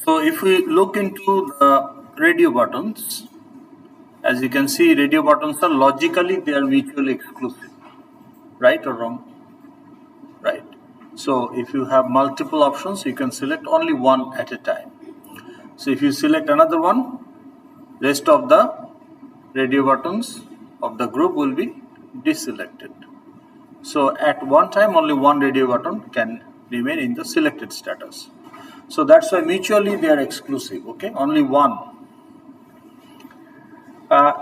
So if we look into the radio buttons, as you can see, radio buttons are logically they are mutually exclusive, right or wrong? Right. So if you have multiple options, you can select only one at a time. So if you select another one, rest of the radio buttons of the group will be deselected. So at one time, only one radio button can remain in the selected status. So that's why mutually they are exclusive, okay? Only one.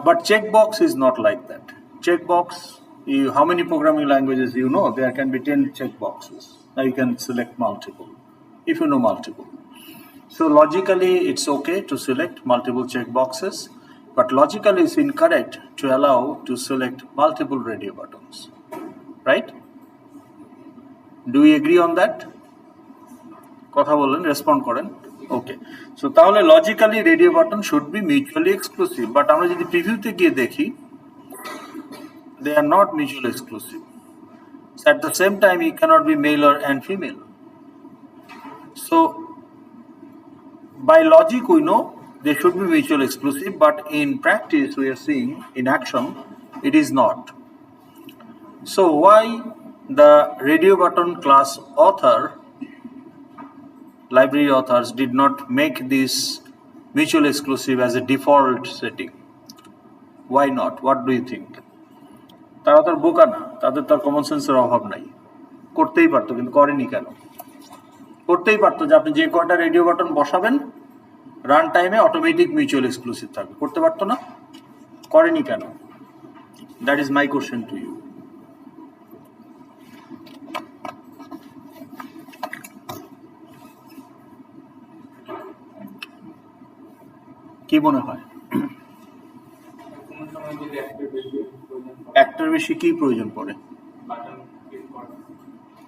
But checkbox is not like that. Checkbox, how many programming languages you know? There can be 10 checkboxes. Now you can select multiple, if you know multiple. So logically, it's okay to select multiple checkboxes, but logically it's incorrect to allow to select multiple radio buttons, right? Do we agree on that? কথা বলেন, respond করেন। ওকে, so তাহলে logically radio button should be mutually exclusive, but আমরা যদি প্রিভিউতে গিয়ে দেখি they are not mutually exclusive. So at the same time, it cannot be male and female. So by logic, we know they should be mutually exclusive, but in practice, we are seeing in action, it is not. So why the radio button class author, library authors did not make this mutually exclusive as a default setting? Why not? What do you think? তারা তার বোকা না, তাদের তার common সেন্সের অভাব নাই, করতেই পারতো, কিন্তু করেনি কেন? করতেই পারতো যে আপনি যে কয়টা রেডিও বাটন বসাবেন রান টাইমে অটোমেটিক মিউচুয়াল এক্সক্লুসিভ থাকবে, করতে পারতো না? করেনি কেন? That is my question to you. কি মনে হয়? একটার বেশি কি প্রয়োজন পড়ে?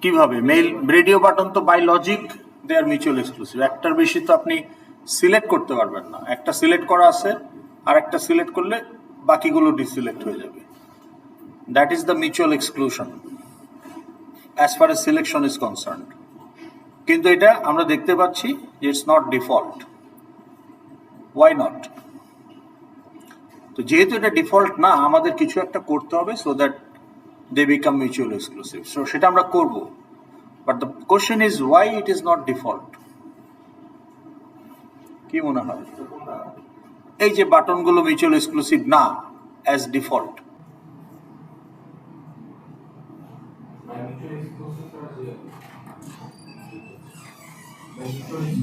কিভাবে? মেল রেডিও বাটন তো by logic they are mutual exclusive. একটার বেশি তো আপনি সিলেক্ট করতে পারবেন না। একটা সিলেক্ট করা আছে, আর একটা সিলেক্ট করলে বাকিগুলো ডিসিলেক্ট হয়ে যাবে। That is the mutual exclusion as far as selection is concerned. কিন্তু এটা আমরা দেখতে পাচ্ছি যে it's not default. Why not? তো যেহেতু এটা ডিফল্ট না, আমাদের কিছু একটা করতে হবে so that they become mutually exclusive. So সেটা আমরা করব, but the question is why it is not default? কি মনে হয়? এই যে বাটনগুলো মিউচুয়াল এক্সক্লুসিভ না as default,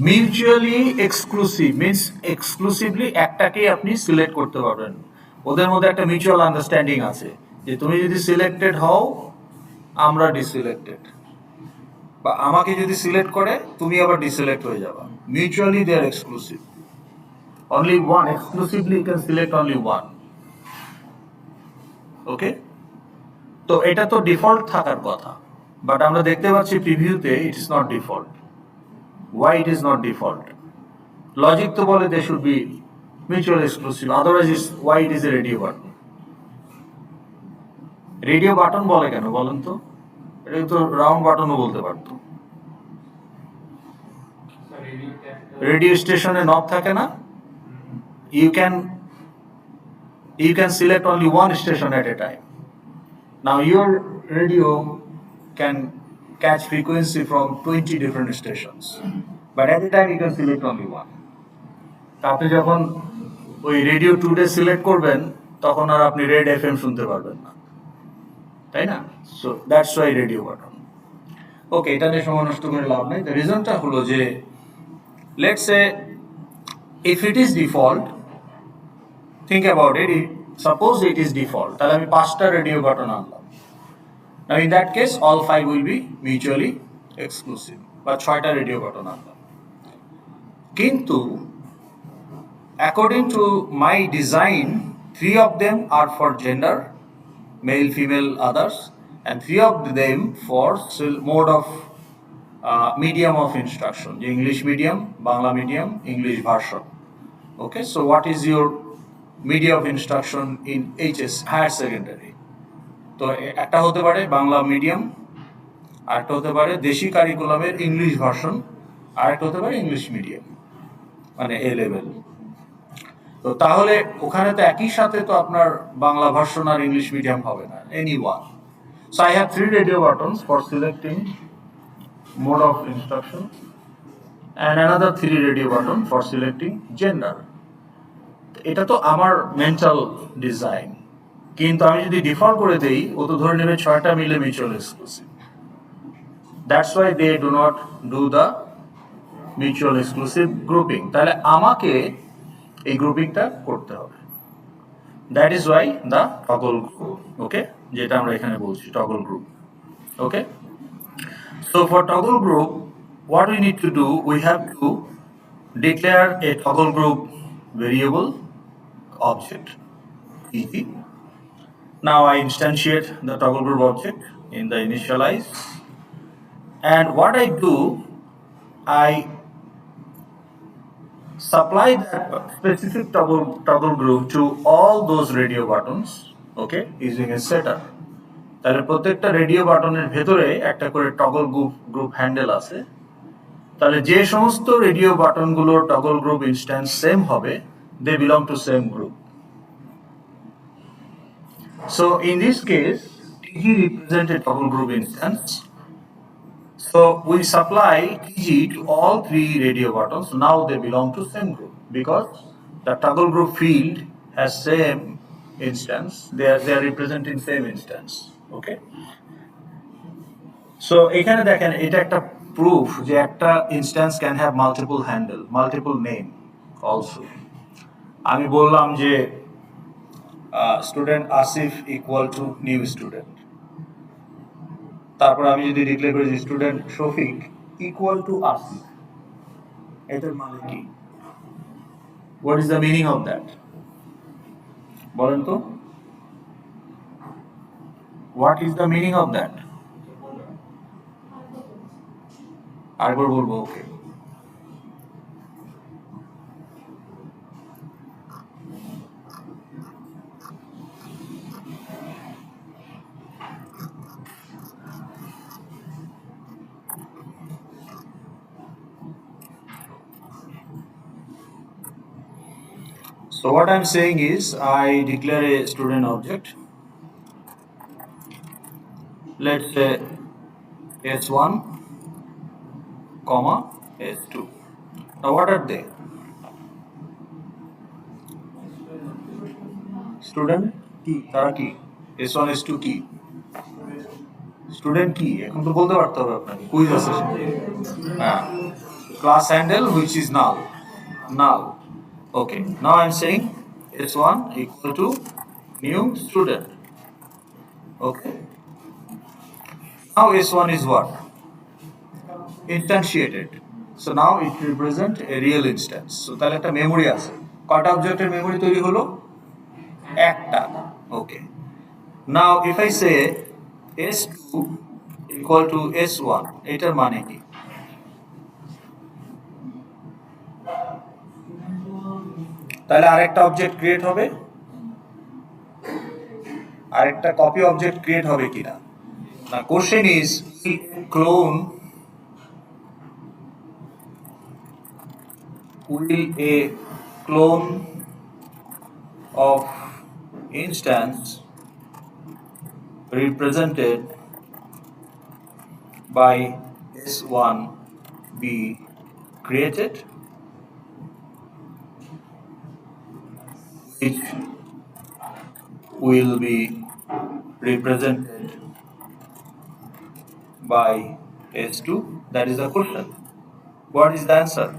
mutually exclusive means exclusively একটাকেই আপনি সিলেক্ট করতে পারবেন। ওদের মধ্যে একটা মিউচুয়াল আন্ডারস্ট্যান্ডিং আছে যে তুমি যদি সিলেক্টেড হও আমরা ডিসিলেক্টেড, বা আমাকে যদি সিলেক্ট করে তুমি আবার ডিসিলেক্ট হয়ে যাবা। Mutually they are exclusive. Only one exclusively you can select only one. Okay, তো এটা তো ডিফল্ট থাকার কথা, বাট আমরা দেখতে পাচ্ছি প্রিভিউতে it is not default. Why it is not default? Logic তো বলে they should be mutually exclusive, otherwise it's why it is a radio button. Radio button বলে কেন বলেন তো? এটা তো রাউন্ড বাটনও বলতে পারতো। রেডিও স্টেশনে নব থাকে না, you can select only one station at a time. Now your radio can catch frequency from 20 different stations, but at a time you can select only one. আপনি যখন ওই রেডিও টুডে সিলেক্ট করবেন তখন আর আপনি রেড এফএম শুনতে পারবেন না, তাই না? So that's why radio button. Okay, এটা নিয়ে সময় নষ্ট করে লাভ নেই। রিজনটা হলো যে let's say if it is default, think about it, suppose it is default, তাহলে আমি 5টা রেডিও বাটন আনলাম। Now in that case all 5 will be mutually exclusive, বা 6টা রেডিও বাটন আনলাম। কিন্তু according to my design 3 of them are for gender, male, female, others, and 3 of them for mode of medium of instruction, English medium, Bangla medium, English version. Okay, so what is your medium of instruction in HS, higher secondary? তো একটা হতে পারে Bangla medium, আরেকটা হতে পারে দেশি কারিকুলামের English version, আরেকটা হতে পারে ইংলিশ মিডিয়াম। মানে এ লেভেল। তো তাহলে ওখানে তো একই সাথে তো আপনার বাংলা ভার্সন আর ইংলিশ মিডিয়াম হবে না, any one. So I have three radio buttons for selecting mode of instruction and another three radio button for selecting gender. এটা তো আমার মেন্টাল ডিজাইন, কিন্তু আমি যদি ডিফল্ট করে দেই ও তো ধরে নেবে 6টা মিলে mutual exclusive. That's why they do not do the mutual exclusive grouping. তাহলে আমাকে এই গ্রুপিংটা করতে হবে। That is why the toggle group, okay, যেটা আমরা এখানে বলছি toggle group, okay. So for toggle group, what we need to do, we have to declare a toggle group variable object. Easy. Now I instantiate the toggle group object in the initialize, and what I do, I supply that specific toggle group to all those radio buttons, okay, using a setter. তাহলে প্রত্যেকটা radio বাটনের ভেতরে একটা করে toggle group handle আছে। তাহলে যে সমস্ত রেডিও বাটনগুলোর টগল গ্রুপ ইনস্ট্যান্স সেম হবে, they belong to same group. So in this case, TG represents a toggle group instance. So we supply TG to all three radio buttons. Now they belong to same group because the toggle group field has same instance. They are representing same instance. Okay. So এখানে দেখেন এটা একটা proof যে একটা instance can have multiple handle, multiple name also. আমি বললাম যে student Asif equal to new student, তারপর আমি যদি ডিক্লেয়ার করি যে student Shafiq equal to Asif, এটার মানে কি? What is the meaning of that? বলেন তো, what is the meaning of that? আরেকবার বলবো, ওকে। So what I'm saying is I declare a student object, let's say S1 comma S2. Now what are they? Student কি, তারা কি? S1 S2 কি? Student কি এখন তো বলতে পারতে হবে আপনাকে, কুইজ আছে। হ্যাঁ, class handle which is null. Okay, now I'm saying S1 equal to new student. Okay, now S1 is what? Instantiated. So now it represents a real instance. So তাহলে একটা মেমরি আছে। কয়টা অবজেক্টের মেমরি তৈরি হলো? একটা। Okay, now if I say S2 equal to S1, এটার মানে কি? তাহলে আরেকটা অবজেক্ট ক্রিয়েট হবে, আরেকটা কপি অবজেক্ট ক্রিয়েট হবে কিনা? না, question is will a clone of instance represented by S1 be created, which will be represented by S2? That is the question. What is the answer?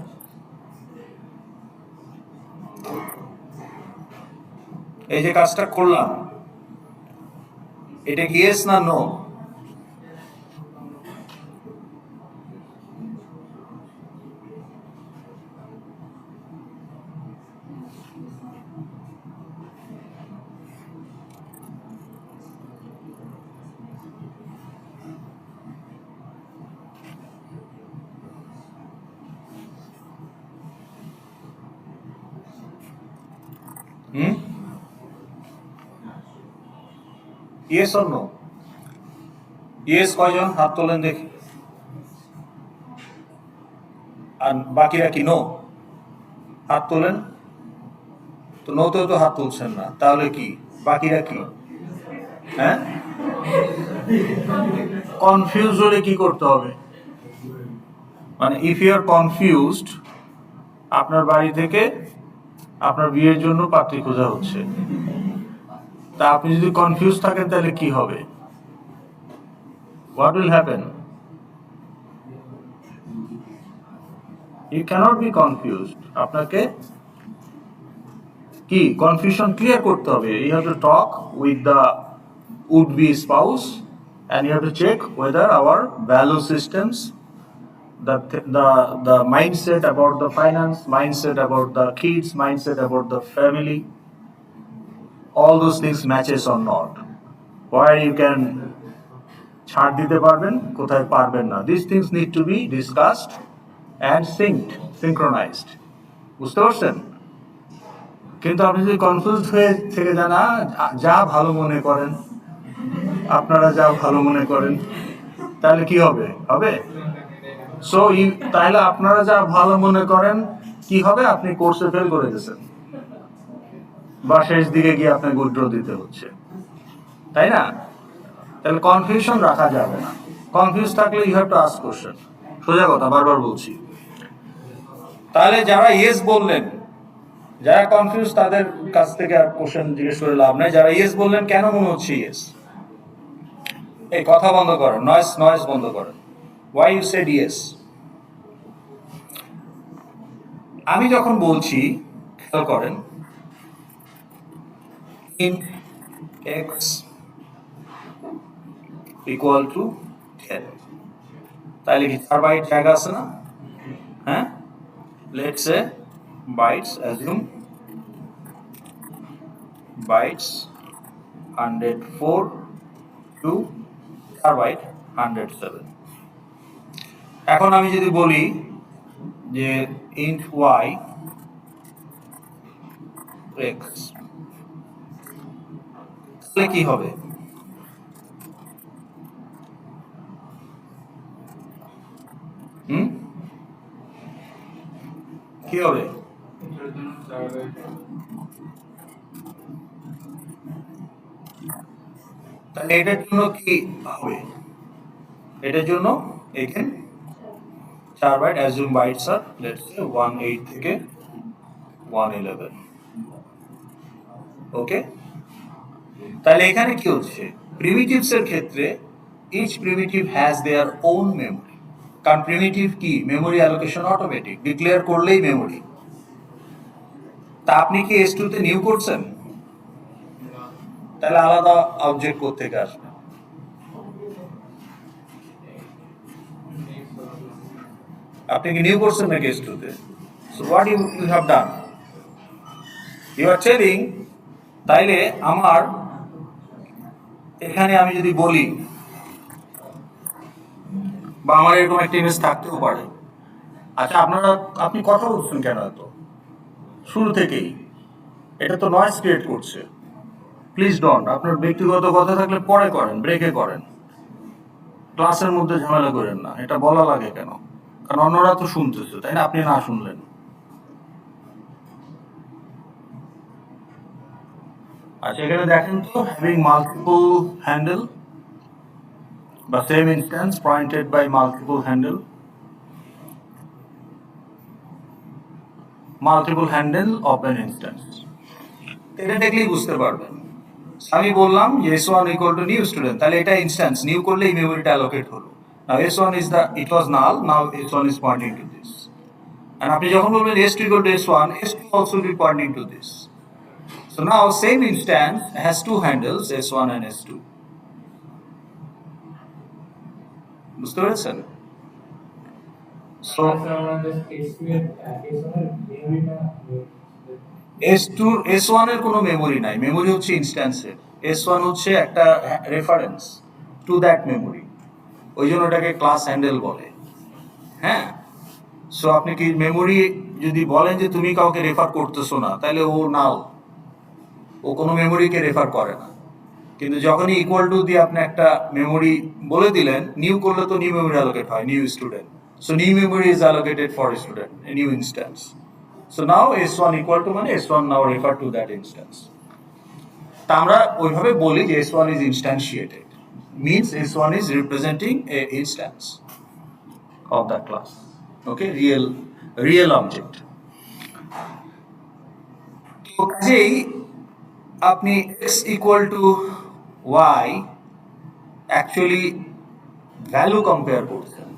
এই যে কাজটা করলাম, এটা কি yes না no? Yes or no? Yes কয়জন হাত তোলেন দেখি, আর বাকিরা কি নো? হাত তোলেন। তো নতেও তো হাত তুলছেন না, তাহলে কি বাকিরা কি? হ্যাঁ, কনফিউজ হলে কি করতে হবে? মানে ইফ ইউ আর কনফিউজড, আপনার বাড়ি থেকে আপনার বিয়ের জন্য পাত্রী খোঁজা হচ্ছে, তা আপনি যদি কনফিউজ থাকেন তাহলে কি হবে? What will happen? You can't be confused. আপনাকে কি কনফিউশন ক্লিয়ার করতে হবে। You have to talk with the would be spouse and you have to check whether our value systems, the mindset about the finance, mindset about the kids, mindset about the family, all those things matches or not. Where you can ছাড় দিতে পারবেন, কোথায় পারবেন না। These things need to be discussed and synced, synchronized. বুঝতে পারছেন? কিন্তু আপনি যদি কনফিউজ হয়ে থেকে যান, যা ভালো মনে করেন, আপনারা যা ভালো মনে করেন, তাহলে কি হবে? হবে সো তাহলে আপনারা যা ভালো মনে করেন কি হবে? আপনি কোর্সে ফেল করে গেছেন, বা শেষ দিকে গিয়ে আপনাকে উইথড্র দিতে হচ্ছে, তাই না? তাহলে কনফিউশন রাখা যাবে না। কনফিউজ থাকলে you have to ask question. সোজা কথা, বারবার বলছি। তাহলে যারা ইয়েস বললেন, যারা কনফিউজ তাদের কাছ থেকে আর কোশ্চেন জিজ্ঞেস করে লাভ নাই। যারা ইয়েস বললেন, কেন মনে হচ্ছে ইয়েস? এই কথা বন্ধ করেন, নয়েজ বন্ধ করেন। Why you said yes? আমি যখন বলছি, খেয়াল করেন, int x equal to 10, তাহলে কি 4 বাইট জায়গা আছে না? হ্যাঁ, let's say bytes, assume bytes 104 to 4 byte 107। এখন আমি যদি বলি যে int y x, তাহলে কি হবে? কি হবে? তাহলে এটার জন্য কি হবে? এটার জন্য এখানে 4 byte, assume bytes are let's say 18 থেকে 111। ওকে, তাহলে এখানে কি হচ্ছে? প্রিমিটিভস এর ক্ষেত্রে each primitive has their own memory, কারণ প্রিমিটিভ কি? মেমোরি অ্যালোকেশন অটোমেটিক, ডিক্লেয়ার করলেই মেমোরি। তা আপনি কি S2 তে নিউ করছেন? তাহলে আলাদা অবজেক্ট কোত্থেকে আসবে? আপনি কি নিউ করছেন নাকি S2 তে? So what you have done, you are telling, তাইলে আমার এখানে আমি যদি বলি, বা আমার এরকম একটা ইমেজ থাকতেও পারে। আচ্ছা, আপনি কথা বলছেন কেন এত শুরু থেকেই? এটা তো নয়েজ ক্রিয়েট করছে। Please don't. আপনার ব্যক্তিগত কথা থাকলে পরে করেন, ব্রেকে করেন, ক্লাসের মধ্যে ঝামেলা করেন না। এটা বলা লাগে কেন? কারণ অন্যরা তো শুনতেছে, তাই না? আপনি না শুনলেন। আচ্ছা, এখানে দেখেন তো, হ্যাভিং মাল্টিপল হ্যান্ডেল বা same instance pointed by multiple handle, multiple handle of an instance. এটা দেখলেই বুঝতে পারবেন। আমি বললাম যে S1 equal to new student, তাহলে এটা ইনস্ট্যান্স, নিউ করলে এই মেমোরিটা অ্যালোকেট হলো। নাও S1 is the, it was null, now S1 is pointing to this. And আপনি যখন বলবেন S2 equal to S1, S2 also will be pointing to this. So now same instance has two handles, S1 and S2. বুঝতে পেরেছেন? So S1 এর কোনো memory নাই, memory হচ্ছে ইনস্ট্যান্সের। S1 হচ্ছে একটা রেফারেন্স টু দ্যাট মেমোরি, ওই জন্য ওটাকে ক্লাস হ্যান্ডেল বলে। হ্যাঁ, সো আপনি কি মেমোরি যদি বলেন যে তুমি কাউকে রেফার করতেছো না, তাহলে ও নাও, ও কোনো মেমোরিকে রেফার করে না। কিন্তু যখনই ইকুয়াল টু দিয়ে আপনি একটা মেমোরি বলে দিলেন, নিউ করলে তো নিউ মেমোরি অ্যালোকেট হয়, new student. So new memory is allocated for student, a new instance. So now s1 equal to মানে s1 now refer to that instance. তা আমরা ওইভাবে বলি যে s1 is instantiated, means s1 is representing a instance of that class. Okay, real object. তো কাজেই আপনি x equal to y actually value compare করছেন,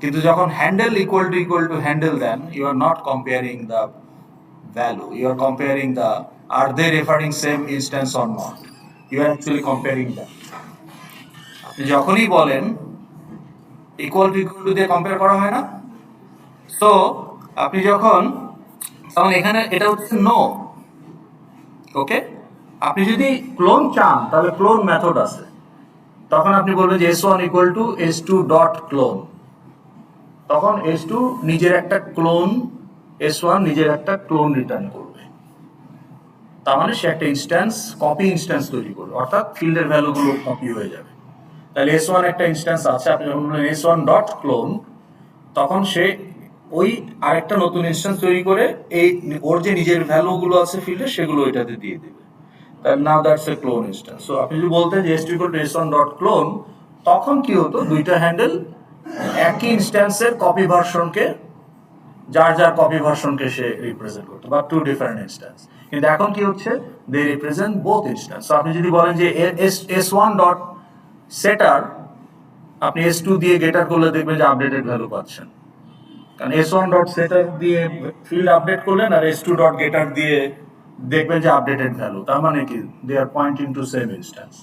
কিন্তু যখন handle equal to handle then, you are not comparing the value, you are comparing the are they referring same instance or not, you are actually comparing that. আপনি যখনই বলেন equal to দিয়ে compare করা হয় না, so আপনি যখন এখানে এটা হচ্ছে no. ওকে, আপনি যদি ক্লোন চান তাহলে ক্লোন মেথড আছে, তখন আপনি বলবেন যে s1 equal to s2 dot clone, তখন s2 নিজের একটা ক্লোন, s1 নিজের একটা ক্লোন রিটার্ন করবে, তার মানে সে একটা ইনস্ট্যান্স কপি ইনস্ট্যান্স তৈরি করবে, অর্থাৎ ফিল্ডের ভ্যালুগুলো কপি হয়ে যাবে। তাহলে s1 একটা ইনস্ট্যান্স আছে, আপনি যখন বলবেন s1 ডট ক্লোন, তখন সে ওই আরেকটা নতুন ইনস্ট্যান্স তৈরি করে এই ওর যে নিজের ভ্যালুগুলো আছে ফিল্ডে সেগুলো এটাতে দিয়ে দেবে। নাও that's a clone instance. So আপনি যদি বলতেন যে s2 equal to s1 dot clone, তখন কি হতো, দুইটা হ্যান্ডেল একই ইনস্ট্যান্সের কপি ভার্সনকে, যার কপি ভার্সনকে সে রিপ্রেজেন্ট করতো, বা টু ডিফারেন্ট ইনস্ট্যান্স। কিন্তু এখন কি হচ্ছে, দে রিপ্রেজেন্ট বোথ ইনস্ট্যান্স। সো আপনি যদি বলেন যে s1 ডট সেটার, আপনি s2 দিয়ে গেটার করলে দেখবেন যে আপডেটেড ভ্যালু পাচ্ছেন, কারণ s1 ডট সেটার দিয়ে ফিল্ড আপডেট করলেন আর s2 ডট গেটার দিয়ে দেখবেন যে আপডেটেড ভ্যালু, তার মানে কি দে আর পয়েন্টিং টু সেম ইনস্ট্যান্স।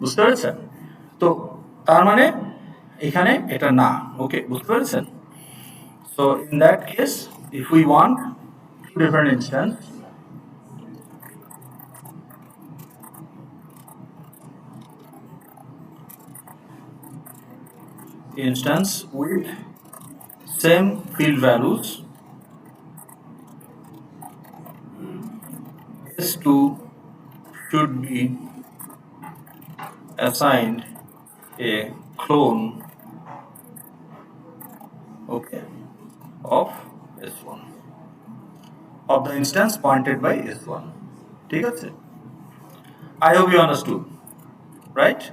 বুঝতে পেরেছেন? তো তার মানে এখানে এটা না। ওকে, বুঝতে পেরেছেন? So in that case if we want to different instance with same field values, s2 should be assigned a clone, okay, of s1, of the instance pointed by s1. ঠিক আছে? I hope you understood, right?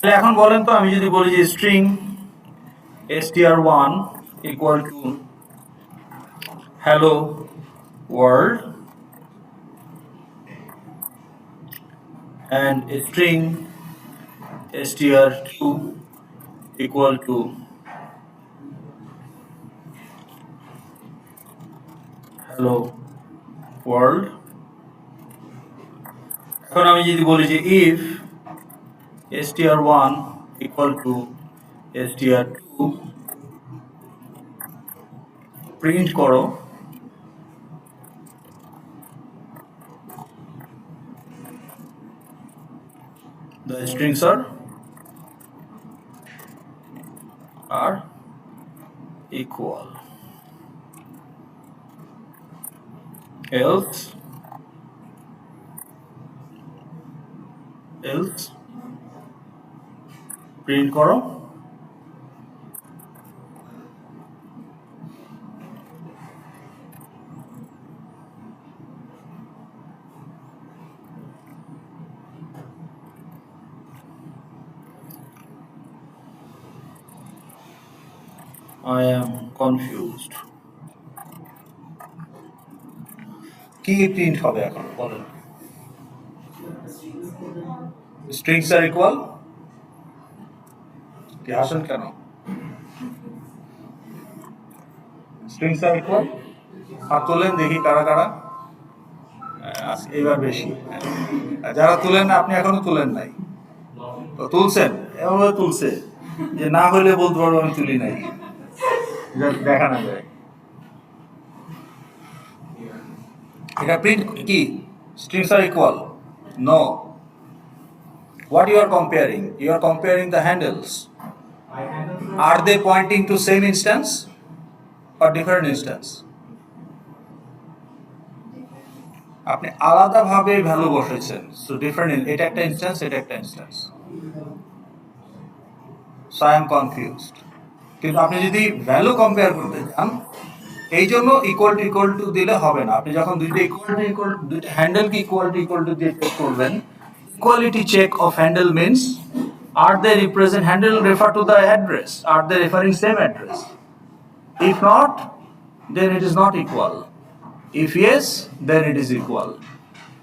তাহলে এখন বলেন তো, আমি যদি বলি যে string str1 equal to hello world and string str2 equal to hello world, এখন আমি যদি বলি যে if str1 equal to str2 print করো the strings are equal, else print করো I am confused. কি প্রিন্ট হবে এখন বলেন? স্ট্রিংস আর ইকুয়াল, কি আসেন কেন? স্ট্রিংস আর ইকুয়াল, হাত তোলেন দেখি কারা কারা, এবার বেশি। যারা তুলেন না, আপনি এখনো তুলেন নাই, তো তুলছেন, এভাবে তুলছে যে না হলে বলতে পারবো আমি তুলি নাই, দেখা না যায়। এটা প্রিন্ট কি strings are equal? No. What you are comparing? You are comparing the handles. Are they pointing to same instance or different instance? আপনি আলাদাভাবে ভ্যালু বসেছেন, সো ডিফারেন্ট, এটা একটা ইনস্ট্যান্স, এটা একটা instance, so I am confused. কিন্তু আপনি যদি ভ্যালু কম্পেয়ার করতে চান, এই জন্য ইকুয়াল টু দিলে হবে না। আপনি যখন দুইটা ইকুয়াল দুইটা হ্যান্ডেলকে ইকুয়াল টু দিয়ে চেক করবেন, equality check of handle means are they represent, handle refer to the address, are they referring same address? If not, then it is not equal. If yes, then it is equal.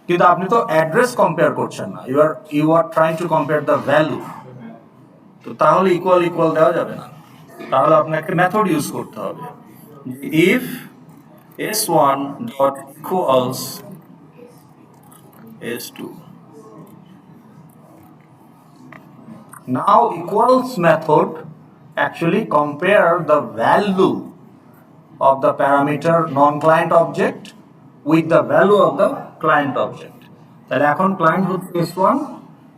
কিন্তু আপনি তো address compare করছেন না, you are trying to compare the value. তো তাহলে equal দেওয়া যাবে না, তাহলে আপনাকে মেথড ইউজ করতে হবে। If s1 dot equals s2, now equals method actually compare the value of the parameter non-client object with the value of the client object. তাহলে এখন client হচ্ছে s1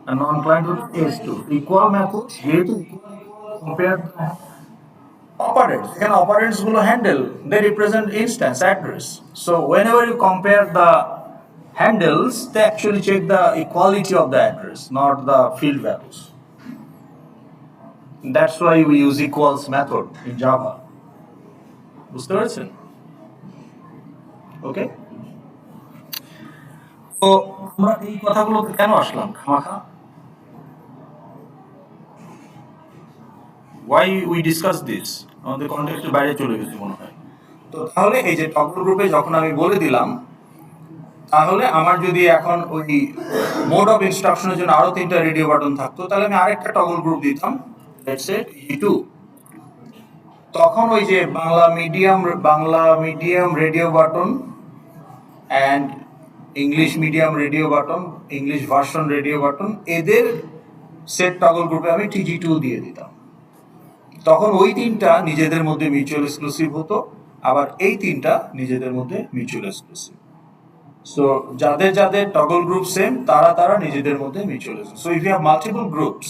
and non-client হচ্ছে s2. Equal method যেহেতু compare operands, এখানে operands গুলো handle, they represent instance address. So whenever you compare the handles, they actually check the equality of the address, not the field values. That's why we use equals method in Java. বুঝতে পারছেন? ওকে, তো আমরা এই কথাগুলোতে কেন আসলাম খামাখা? Why we discuss this? আমাদের কনটেক্সটের বাইরে চলে গেছে মনে হয়। তো তাহলে এই যে টগল গ্রুপে যখন আমি বলে দিলাম, তাহলে আমার যদি এখন ওই মোড অফ ইনস্ট্রাকশনের জন্য আরো 3টা রেডিও বাটন থাকতো, তাহলে আমি আরেকটা টগল গ্রুপ দিতাম, লেটস সে E2। তখন ওই যে Bangla medium radio button and English medium radio button, English version radio button, এদের সেট টগল গ্রুপে আমি TG2 দিয়ে দিতাম। তখন ওই 3টা নিজেদের মধ্যে মিউচুয়াল এক্সক্লুসিভ হতো, আবার এই 3টা নিজেদের মধ্যে মিউচুয়াল এক্সক্লুসিভ। সো যাদের যাদের টগল গ্রুপ সেম, তারা নিজেদের মধ্যে mutual exclusive. So if you have multiple groups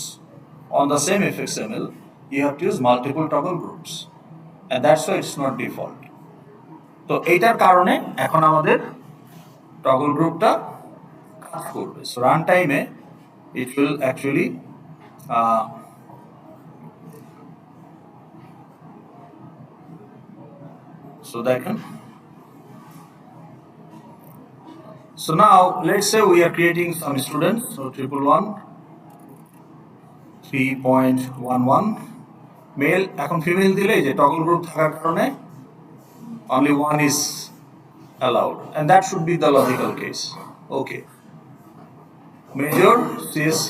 on the same fxml, you have to use multiple toggle groups, and that's why it's not default. তো এইটার কারণে এখন আমাদের টগল গ্রুপটা কাজ করবে। সো রান টাইমে ইট উইল অ্যাকচুয়ালি so দেখেন, so now let's say we are creating some students, so 111 3.11 mail, এখন ফিমেল দিলে যে টগল গ্রুপ থাকার কারণে only one is allowed, and that should be the logical case. Okay, major, CSC,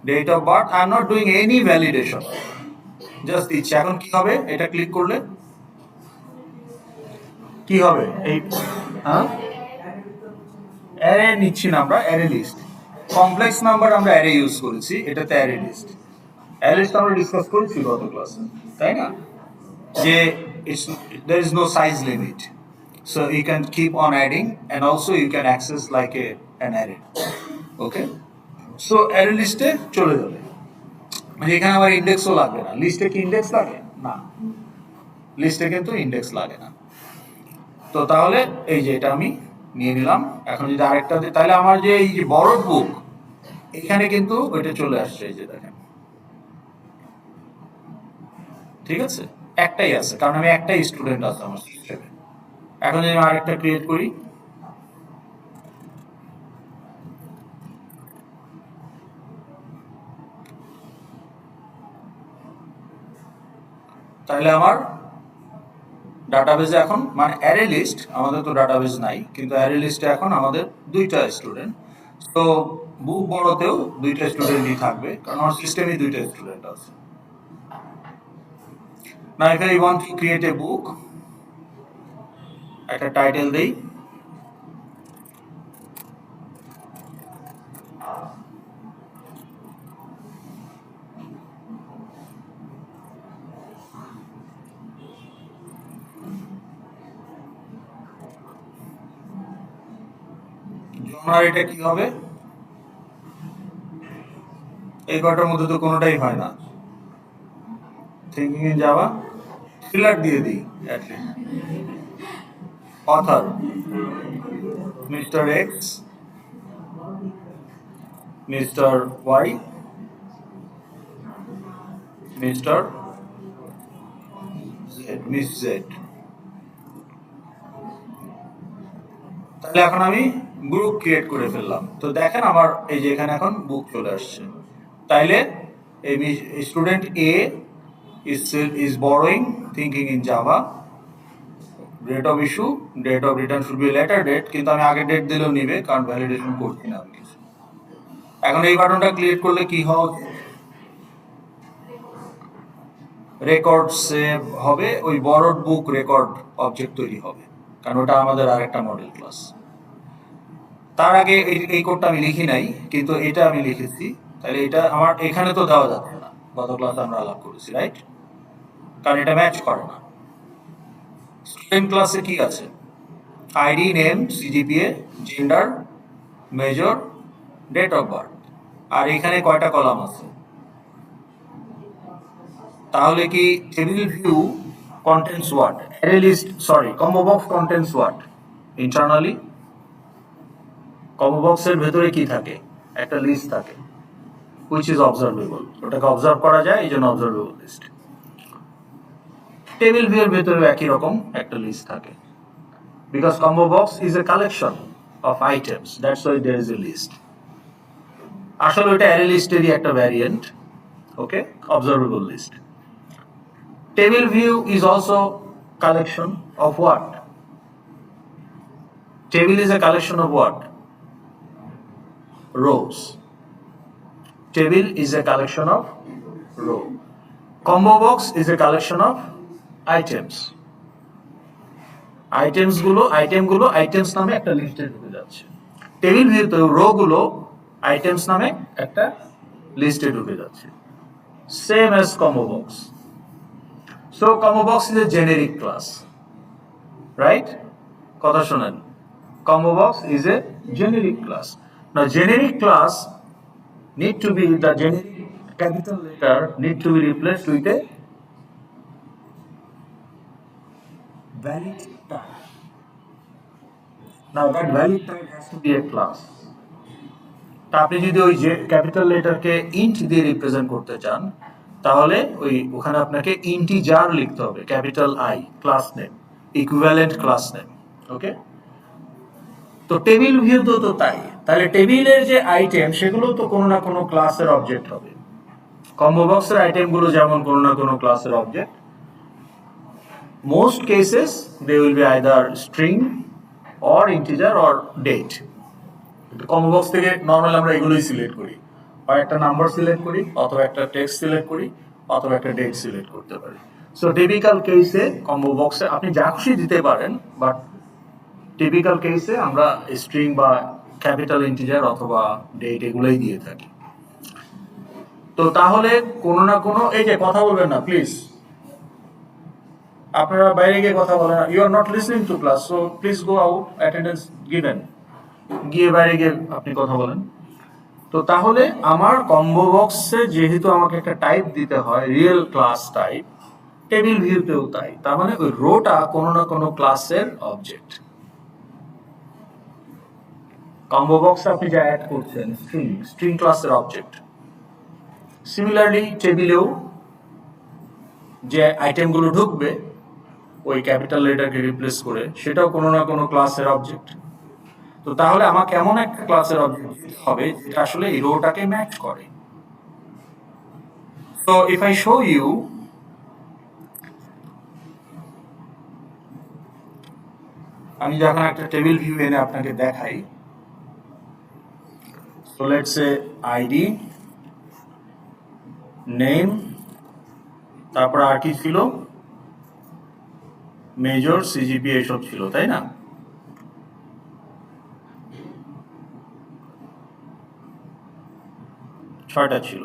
date of birth, I am not doing any validation, just দিচ্ছি। এখন কি হবে, এটা ক্লিক করলে কি হবে, এই অ্যারে নিচ্ছি না আমরা, অ্যারে লিস্ট। কমপ্লেক্স নাম্বার আমরা অ্যারে ইউজ করেছি, এটাতে অ্যারে লিস্ট। অ্যারে লিস্ট আমরা ডিসকাস করেছি গত ক্লাসে, তাই না, যে there is no size limit, so you can keep on adding and also you can access like an array. Okay, so array লিস্টে চলে যাবে, মানে এখানে আমার ইন্ডেক্সও লাগবে না। লিস্টে কি ইন্ডেক্স লাগে না, লিস্টে কিন্তু ইন্ডেক্স লাগে না। তো তাহলে এই যে এটা আমি নিয়ে নিলাম। এখন যদি আরেকটা দিই, তাহলে আমার যে এই যে বড় বুক, এখানে কিন্তু ওইটা চলে আসছে, এই যে দেখেন, ঠিক আছে, একটাই আছে, কারণ আমি একটাই স্টুডেন্ট আছে আমার সিস্টেমে। এখন যদি আমি আরেকটা ক্রিয়েট করি, তাহলে আমার ডাটাবেজে এখন, মানে অ্যারে লিস্ট, আমাদের তো ডাটাবেজ নাই, কিন্তু অ্যারে লিস্টে এখন আমাদের 2টা স্টুডেন্ট। তো বুক বড়তেও 2টা স্টুডেন্টই থাকবে, কারণ আমার সিস্টেমে 2টা স্টুডেন্ট আছে। Now if I want to create a book, একটা টাইটেল দেই, জনার এটা কি হবে, এই কটার মধ্যে তো কোনোটাই হয় না। থিঙ্কিং ইন জাভা, ফিলার দিয়ে দিই, author Mr. X, Mr. Y, Mr. Z, Miss Z। তাহলে এখন আমি গ্রুপ ক্রিয়েট করে ফেললাম। তো দেখেন আমার এই যে এখানে এখন বুক চলে আসছে। তাইলে এই student A is borrowing thinking in Java, date of issue, date of return should be a later date, কিন্তু আমি আগে ডেট দিলেও নিবে কারণ ভ্যালিডেশন করছি না আমি কিছু। এখন এই বাটনটা ক্লিক করলে কি হবে, রেকর্ড সেভ হবে, ওই বরড বুক রেকর্ড অবজেক্ট তৈরি হবে, কারণ ওটা আমাদের আরেকটা মডেল ক্লাস। তার আগে এই কোডটা আমি লিখি নাই, কিন্তু এটা আমি লিখেছি। তাহলে এটা আমার এখানে তো দেওয়া যাচ্ছে না, গত ক্লাসে আমরা আলাপ করেছি, রাইট? কারণ এটা ম্যাচ করে না। স্টুডেন্ট ক্লাসে কি আছে? ID, name, CGPA, gender, major, date of birth. আর এখানে কয়টা কলাম আছে? তাহলে কি table view contents what? Array list, sorry, combo box contents what? Internally combo বক্সের ভেতরে কি থাকে? একটা লিস্ট থাকে, which is observable, ওটাকে অবজার্ভ করা যায়, এই জন্য অবজার্ভেবল লিস্ট। টেবিল ভিউ এর ভেতরে একই রকম একটা লিস্ট থাকে, because combo box is a collection of items, that's why there is a list। আসলে ওটা অ্যারে লিস্টেরই একটা variant, okay, observable list. Table view is also collection of what? Table is a collection of what? Rows. Table is a collection of row. Combo box is a collection of items. Items নামে একটা লিস্টে ঢুকে যাচ্ছে। Table ভিউতে rho গুলো items নামে একটা লিস্টে ঢুকে যাচ্ছে, same as combo box. So combo box is a generic class, right? কথা শোনেন, combo box is a generic class. Now generic class need to be, the generic capital letter need to be replaced with a valid type. Now that valid type has to be a class. তা আপনি যদি ওই যে capital লেটারকে int দিয়ে represent করতে চান, তাহলে ওখানে আপনাকে ইন্টিজার লিখতে হবে, capital I, class name, equivalent class name, okay? তো টেবিল ভিউ তো তাই। তাহলে টেবিলের যে আইটেম সেগুলো তো কোনো না কোনো ক্লাসের অবজেক্ট হবে। কম্বো বক্সের আইটেমগুলো যেমন কোনো না কোনো ক্লাসের object. Most cases they will be either string or integer or date. Combo box থেকে নর্মালি আমরা এগুলোই সিলেক্ট করি, হয় একটা নাম্বার সিলেক্ট করি, অথবা একটা টেক্সট সিলেক্ট করি, অথবা একটা ডেট সিলেক্ট করতে পারি। সো টিপিক্যাল কেসে কম্বো বক্সে আপনি যা খুশি দিতে পারেন, বাট টিপিক্যাল কেসে আমরা স্ট্রিং বা ক্যাপিটাল ইন্টিজার অথবা ডেট এগুলোই দিয়ে থাকি। তো তাহলে কোনো না কোনো, এই যে কথা বলবেন না প্লিজ, আপনারা বাইরে গিয়ে কথা বলেন, you are not listening to class, so please go out, attendance given, গিয়ে বাইরে গিয়ে আপনি কথা বলেন। তো তাহলে আমার কম্বো বক্সে যেহেতু আমাকে একটা টাইপ দিতে হয়, রিয়েল ক্লাস টাইপ, টেবিল ভিউতেও তাই। তার মানে ওই রোটা কোনো না কোনো ক্লাসের অবজেক্ট। কম্বো বক্সে আপনি যা অ্যাড করছেন স্ট্রিং ক্লাসের অবজেক্ট। সিমিলারলি টেবিলেও যে আইটেমগুলো ঢুকবে ওই ক্যাপিটাল লেটারকে রিপ্লেস করে, সেটাও কোনো না কোনো ক্লাসের অবজেক্ট। তো তাহলে আমাকে এমন একটা ক্লাসের অবজেক্ট দিতে হবে যেটা আসলে এই রোটাকে ম্যাচ করে। তো ইফ আই শো ইউ, আমি যখন একটা টেবিল ভিউ এনে আপনাকে দেখাই, so let's say ID, name, তারপর আর কি ছিল, মেজর, সিজিপি, এসব ছিল, তাই না? ছয়টা ছিল।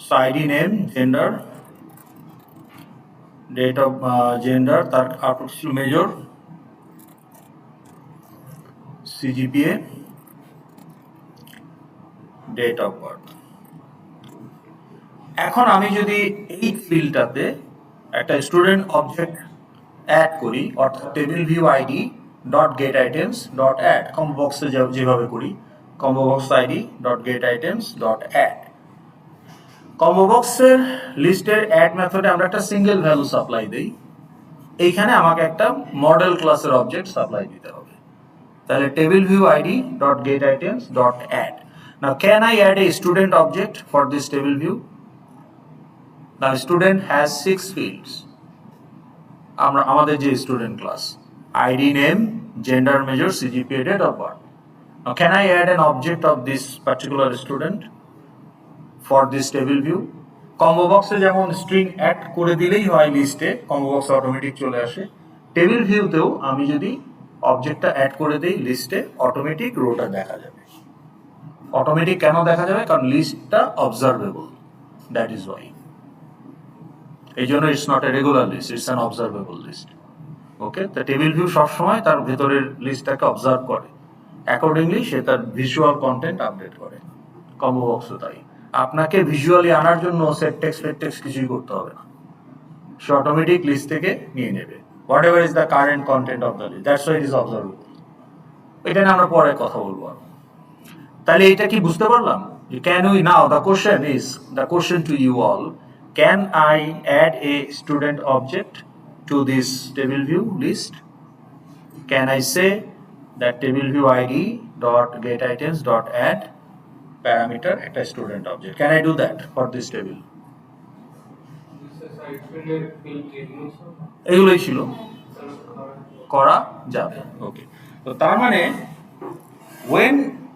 So ID, name, gender, date of gender, তারপর ছিল major, CGPA, date of birth. এখন আমি যদি এই ফিল্ডটাতে একটা স্টুডেন্ট অবজেক্ট অ্যাড করি, অর্থাৎ table view ID, dot get items dot add, combo বক্সে যেভাবে করি, combo box ID dot get items dot add. Combo বক্সের লিস্টের অ্যাড মেথডে আমরা একটা সিঙ্গেল ভ্যালু সাপ্লাই দিই, এইখানে আমাকে একটা মডেল ক্লাসের অবজেক্ট সাপ্লাই দিতে হবে। তাহলে TableView ID dot get items dot add. Now can I add a student object for this TableView? Now student has 6 fields. আমাদের যে student class, ID, name, gender, major, CGPA, date of birth. Now can I add an object of this particular student for this TableView? Combo box এ যেমন string add করে দিলেই হয় লিস্টে, combo box automatic চলে আসে। TableView তেও আমি যদি অবজেক্টটা অ্যাড করে দেই লিস্টে, অটোমেটিক রোটা দেখা যাবে। অটোমেটিক কেন দেখা যাবে? কারণ লিস্টটা অবজারভেবল, দ্যাট ইজ ওয়াই। এই জন্য it's not a regular list, it's an observable list. Okay, তো TableView সবসময় তার ভেতরের লিস্টটাকে অবজার্ভ করে, অ্যাকর্ডিংলি সে তার ভিজুয়াল কন্টেন্ট আপডেট করে। কম্বো বক্সও তাই, আপনাকে ভিজুয়ালি আনার জন্য সেট টেক্সট কিছুই করতে হবে না, সে অটোমেটিক লিস্ট থেকে নিয়ে নেবে whatever is the current content of the list, that's why it is observable। এটা নিয়ে আমরা পরে কথা বলবো। তাহলে এটা কি বুঝতে পারলাম? Can we now, the question to you all, can I add a student object to this TableView list? Can I say that TableView ID dot get items dot add parameter একটা student object? Can I do that for this table? এগুলোই ছিল, করা যাবে। ওকে, তো তার মানে when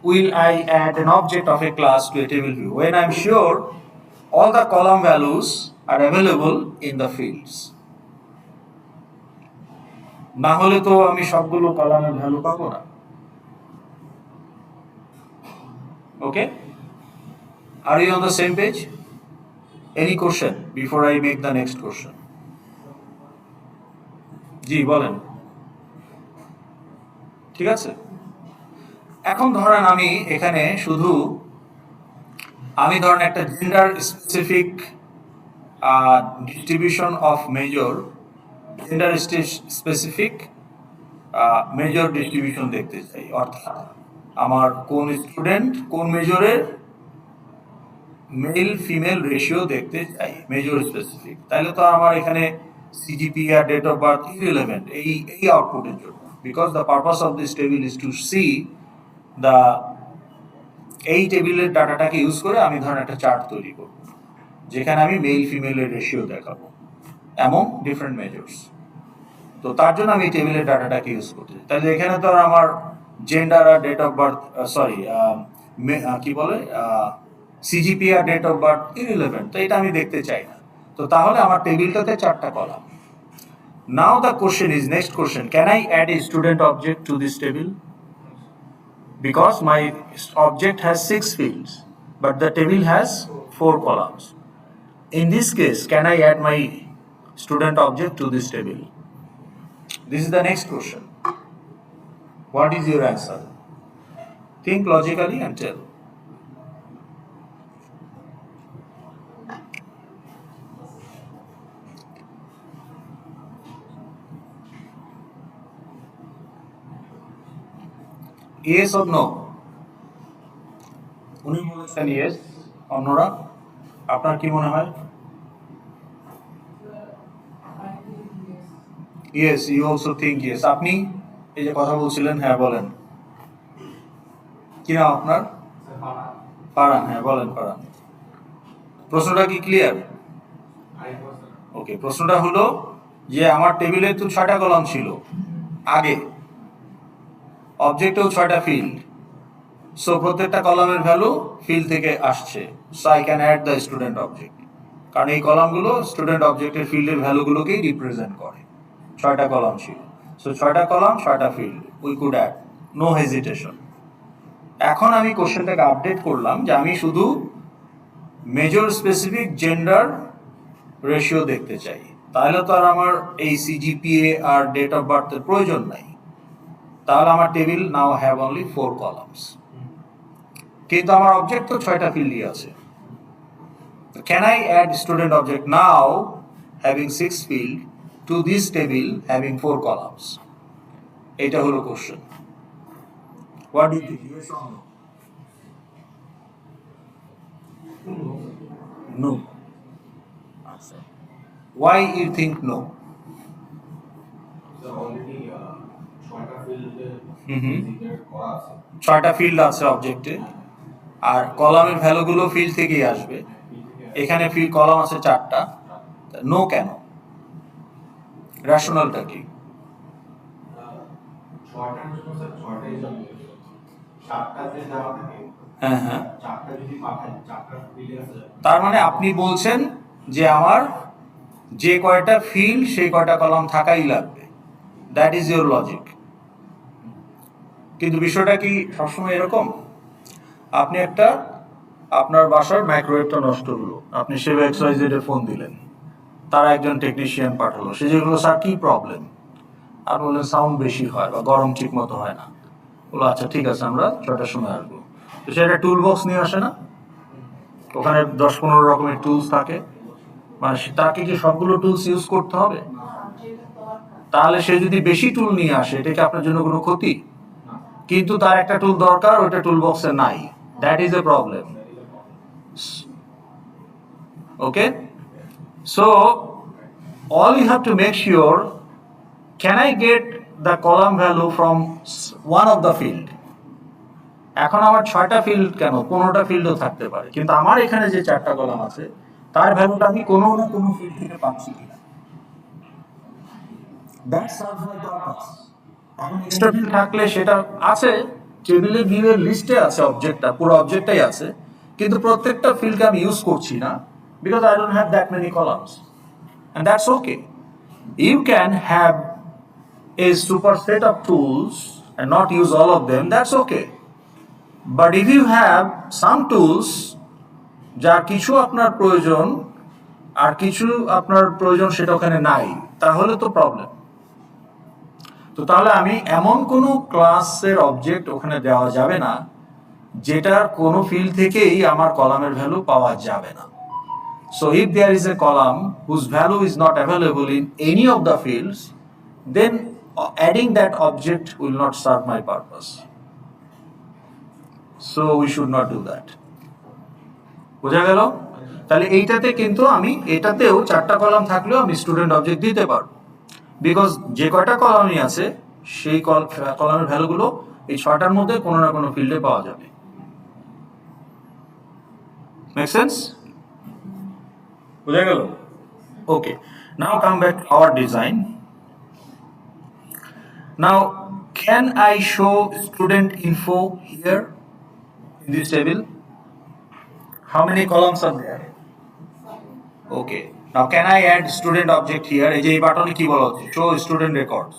will I add an object of a class to a TableView? When I'm sure all the column values are available in the fields. না হলে তো আমি সবগুলো কলামের ভ্যালু পাবো না। ওকে, are you on the same page? Any question before I make the next question? জি বলেন। ঠিক আছে, এখন ধরেন আমি এখানে আমি ধরেন একটা gender specific distribution of major, gender specific major distribution দেখতে চাই, অর্থাৎ আমার কোন স্টুডেন্ট কোন মেজরের মেল ফিমেল রেশিও দেখতে চাই, মেজর স্পেসিফিক। তাহলে তো আমার এখানে সিজিপি আর ডেট অফ বার্থ ইররিলেভেন্ট এই আউটপুটের জন্য, because the purpose of this table is to see the, এই টেবিলের ডাটাটাকে ইউজ করে আমি ধরেন একটা চার্ট তৈরি করব যেখানে আমি মেল ফিমেলের রেশিও দেখাবো এমন ডিফারেন্ট মেজর্স। তো তার জন্য আমি টেবিলের ডাটাটাকে ইউজ করতে চাই। তাহলে এখানে তো আমার জেন্ডার আর ডেট অফ বার্থ, কি বলে, সিজিপি আর ডেট অফ বার্থ ইররিলেভেন্ট, তো এটা আমি দেখতে চাই না। তো তাহলে আমার টেবিলটাতে 4টা column. Now the question is, next question, can I add a student object to this table? Because my object has 6 fields, but the table has 4 columns. In this case, can I add my student object to this table? This is the next question. What is your answer? Think logically and tell. Yes or no? উনি বলেছেন yes, অন্যরা আপনার কি মনে হয়? Yes, you also think yes. আপনি এই যে কথা বলছিলেন, হ্যাঁ বলেন। কি নাম আপনার? ফারহান, হ্যাঁ বলেন ফারহান। প্রশ্নটা কি ক্লিয়ার? ওকে, প্রশ্নটা হলো যে আমার টেবিলে তো 6টা কলাম ছিল আগে, অবজেক্টেও 6টা ফিল্ড, সো প্রত্যেকটা কলামের ভ্যালু ফিল্ড থেকে আসছে, so I can add the student object, কারণ এই কলামগুলো স্টুডেন্ট অবজেক্টের ফিল্ডের ভ্যালুগুলোকেই রিপ্রেজেন্ট করে। 6টা কলাম ছিল, সো 6টা কলাম 6টা field, we could add, no hesitation. এখন আমি কোশ্চেনটাকে আপডেট করলাম যে আমি শুধু মেজর স্পেসিফিক জেন্ডার রেশিও দেখতে চাই, তাহলে তো আর আমার এই সিজিপিএ আর ডেট অফ বার্থের প্রয়োজন নাই। তাহলে আমার table now have only 4 columns, কিন্তু আমার অবজেক্ট তো 6টা ফিল্ডই আছে। Can I add student object now having 6 field to this table having 4 columns? এটা হলো কোশ্চেন। What do you think? Yes or no? No. আচ্ছা, why you think no? ছয়টা ফিল্ড আছে অবজেক্টে, আর কলামের ভ্যালুগুলো ফিল্ড থেকেই আসবে। এখানে ফিল্ড কলাম আছে 4টা, নো কেন? রেশনালটা কি? হ্যাঁ হ্যাঁ, তার মানে আপনি বলছেন যে আমার যে কয়টা ফিল্ড সেই কয়টা কলাম থাকাই লাগবে, দ্যাট ইজ ইউর লজিক। কিন্তু বিষয়টা কি সবসময় এরকম? আপনি একটা, আপনার বাসার মাইক্রোওয়েভটা নষ্ট হলো, আপনি সেবা XYZ এ ফোন দিলেন, তারা একজন টেকনিশিয়ান পাঠালো, সে যেগুলো স্যার কি প্রবলেম, আর বললেন সাউন্ড বেশি হয় বা গরম ঠিক মতো হয় না, বলো আচ্ছা ঠিক আছে আমরা 6টার সময় আসবো। তো সে একটা টুল বক্স নিয়ে আসে না, ওখানে 10-15 রকমের টুলস থাকে, মানে তাকে কি সবগুলো টুলস ইউজ করতে হবে? তাহলে সে যদি বেশি টুল নিয়ে আসে, এটা কি আপনার জন্য কোনো ক্ষতি? কিন্তু তার একটা টুল দরকার, ওইটা টুল বক্সে নাই, that is a problem. Okay, so all you have to make sure, can I get the column value from one of the field? এখন আমার 6টা ফিল্ড কেন, 15টা ফিল্ডও থাকতে পারে, কিন্তু আমার এখানে যে 4টা কলাম আছে তার ভ্যালুটা আমি কোনো না কোনো ফিল্ড থেকে পাচ্ছি কিনা, দ্যাট সার্ভস মাই পারপাস। এখন এক্সট্রা ফিল্ড থাকলে সেটা আছে, টেবিলে ভিউয়ের লিস্টে আছে, অবজেক্টটা পুরো অবজেক্টটাই আছে, কিন্তু প্রত্যেকটা ফিল্ডকে আমি ইউজ করছি না, because I don't have that many columns, and that's okay. You can have a superset of tools and not use all of them, that's okay. But if you have some tools, যার কিছু আপনার প্রয়োজন আর কিছু আপনার প্রয়োজন সেটা ওখানে নাই, তাহলে তো প্রবলেম। তো তাহলে আমি এমন কোনো ক্লাসের অবজেক্ট ওখানে দেওয়া যাবে না যেটার কোনো ফিল্ড থেকেই আমার কলামের ভ্যালু পাওয়া যাবে না। So if there is a column whose value is not available in any of the fields, then adding that object will not serve my purpose. So we should not do that. বোঝা গেল? তাহলে এইটাতে কিন্তু আমি এটাতেও 4টা column থাকলেও আমি স্টুডেন্ট অবজেক্ট দিতে পারবো, বিকজ যে কয়টা কলামই আছে সেই কলামের ভ্যালুগুলো এই 6টার মধ্যে কোনো না কোনো ফিল্ডে পাওয়া যাবে। Make sense? বোঝা গেল? Okay, now come back to our design. Now, can I show student info here in this table? How many columns are there? Okay. Now, can I add student object here? এই যে এই বাটনে কি বলা হচ্ছে, show student records.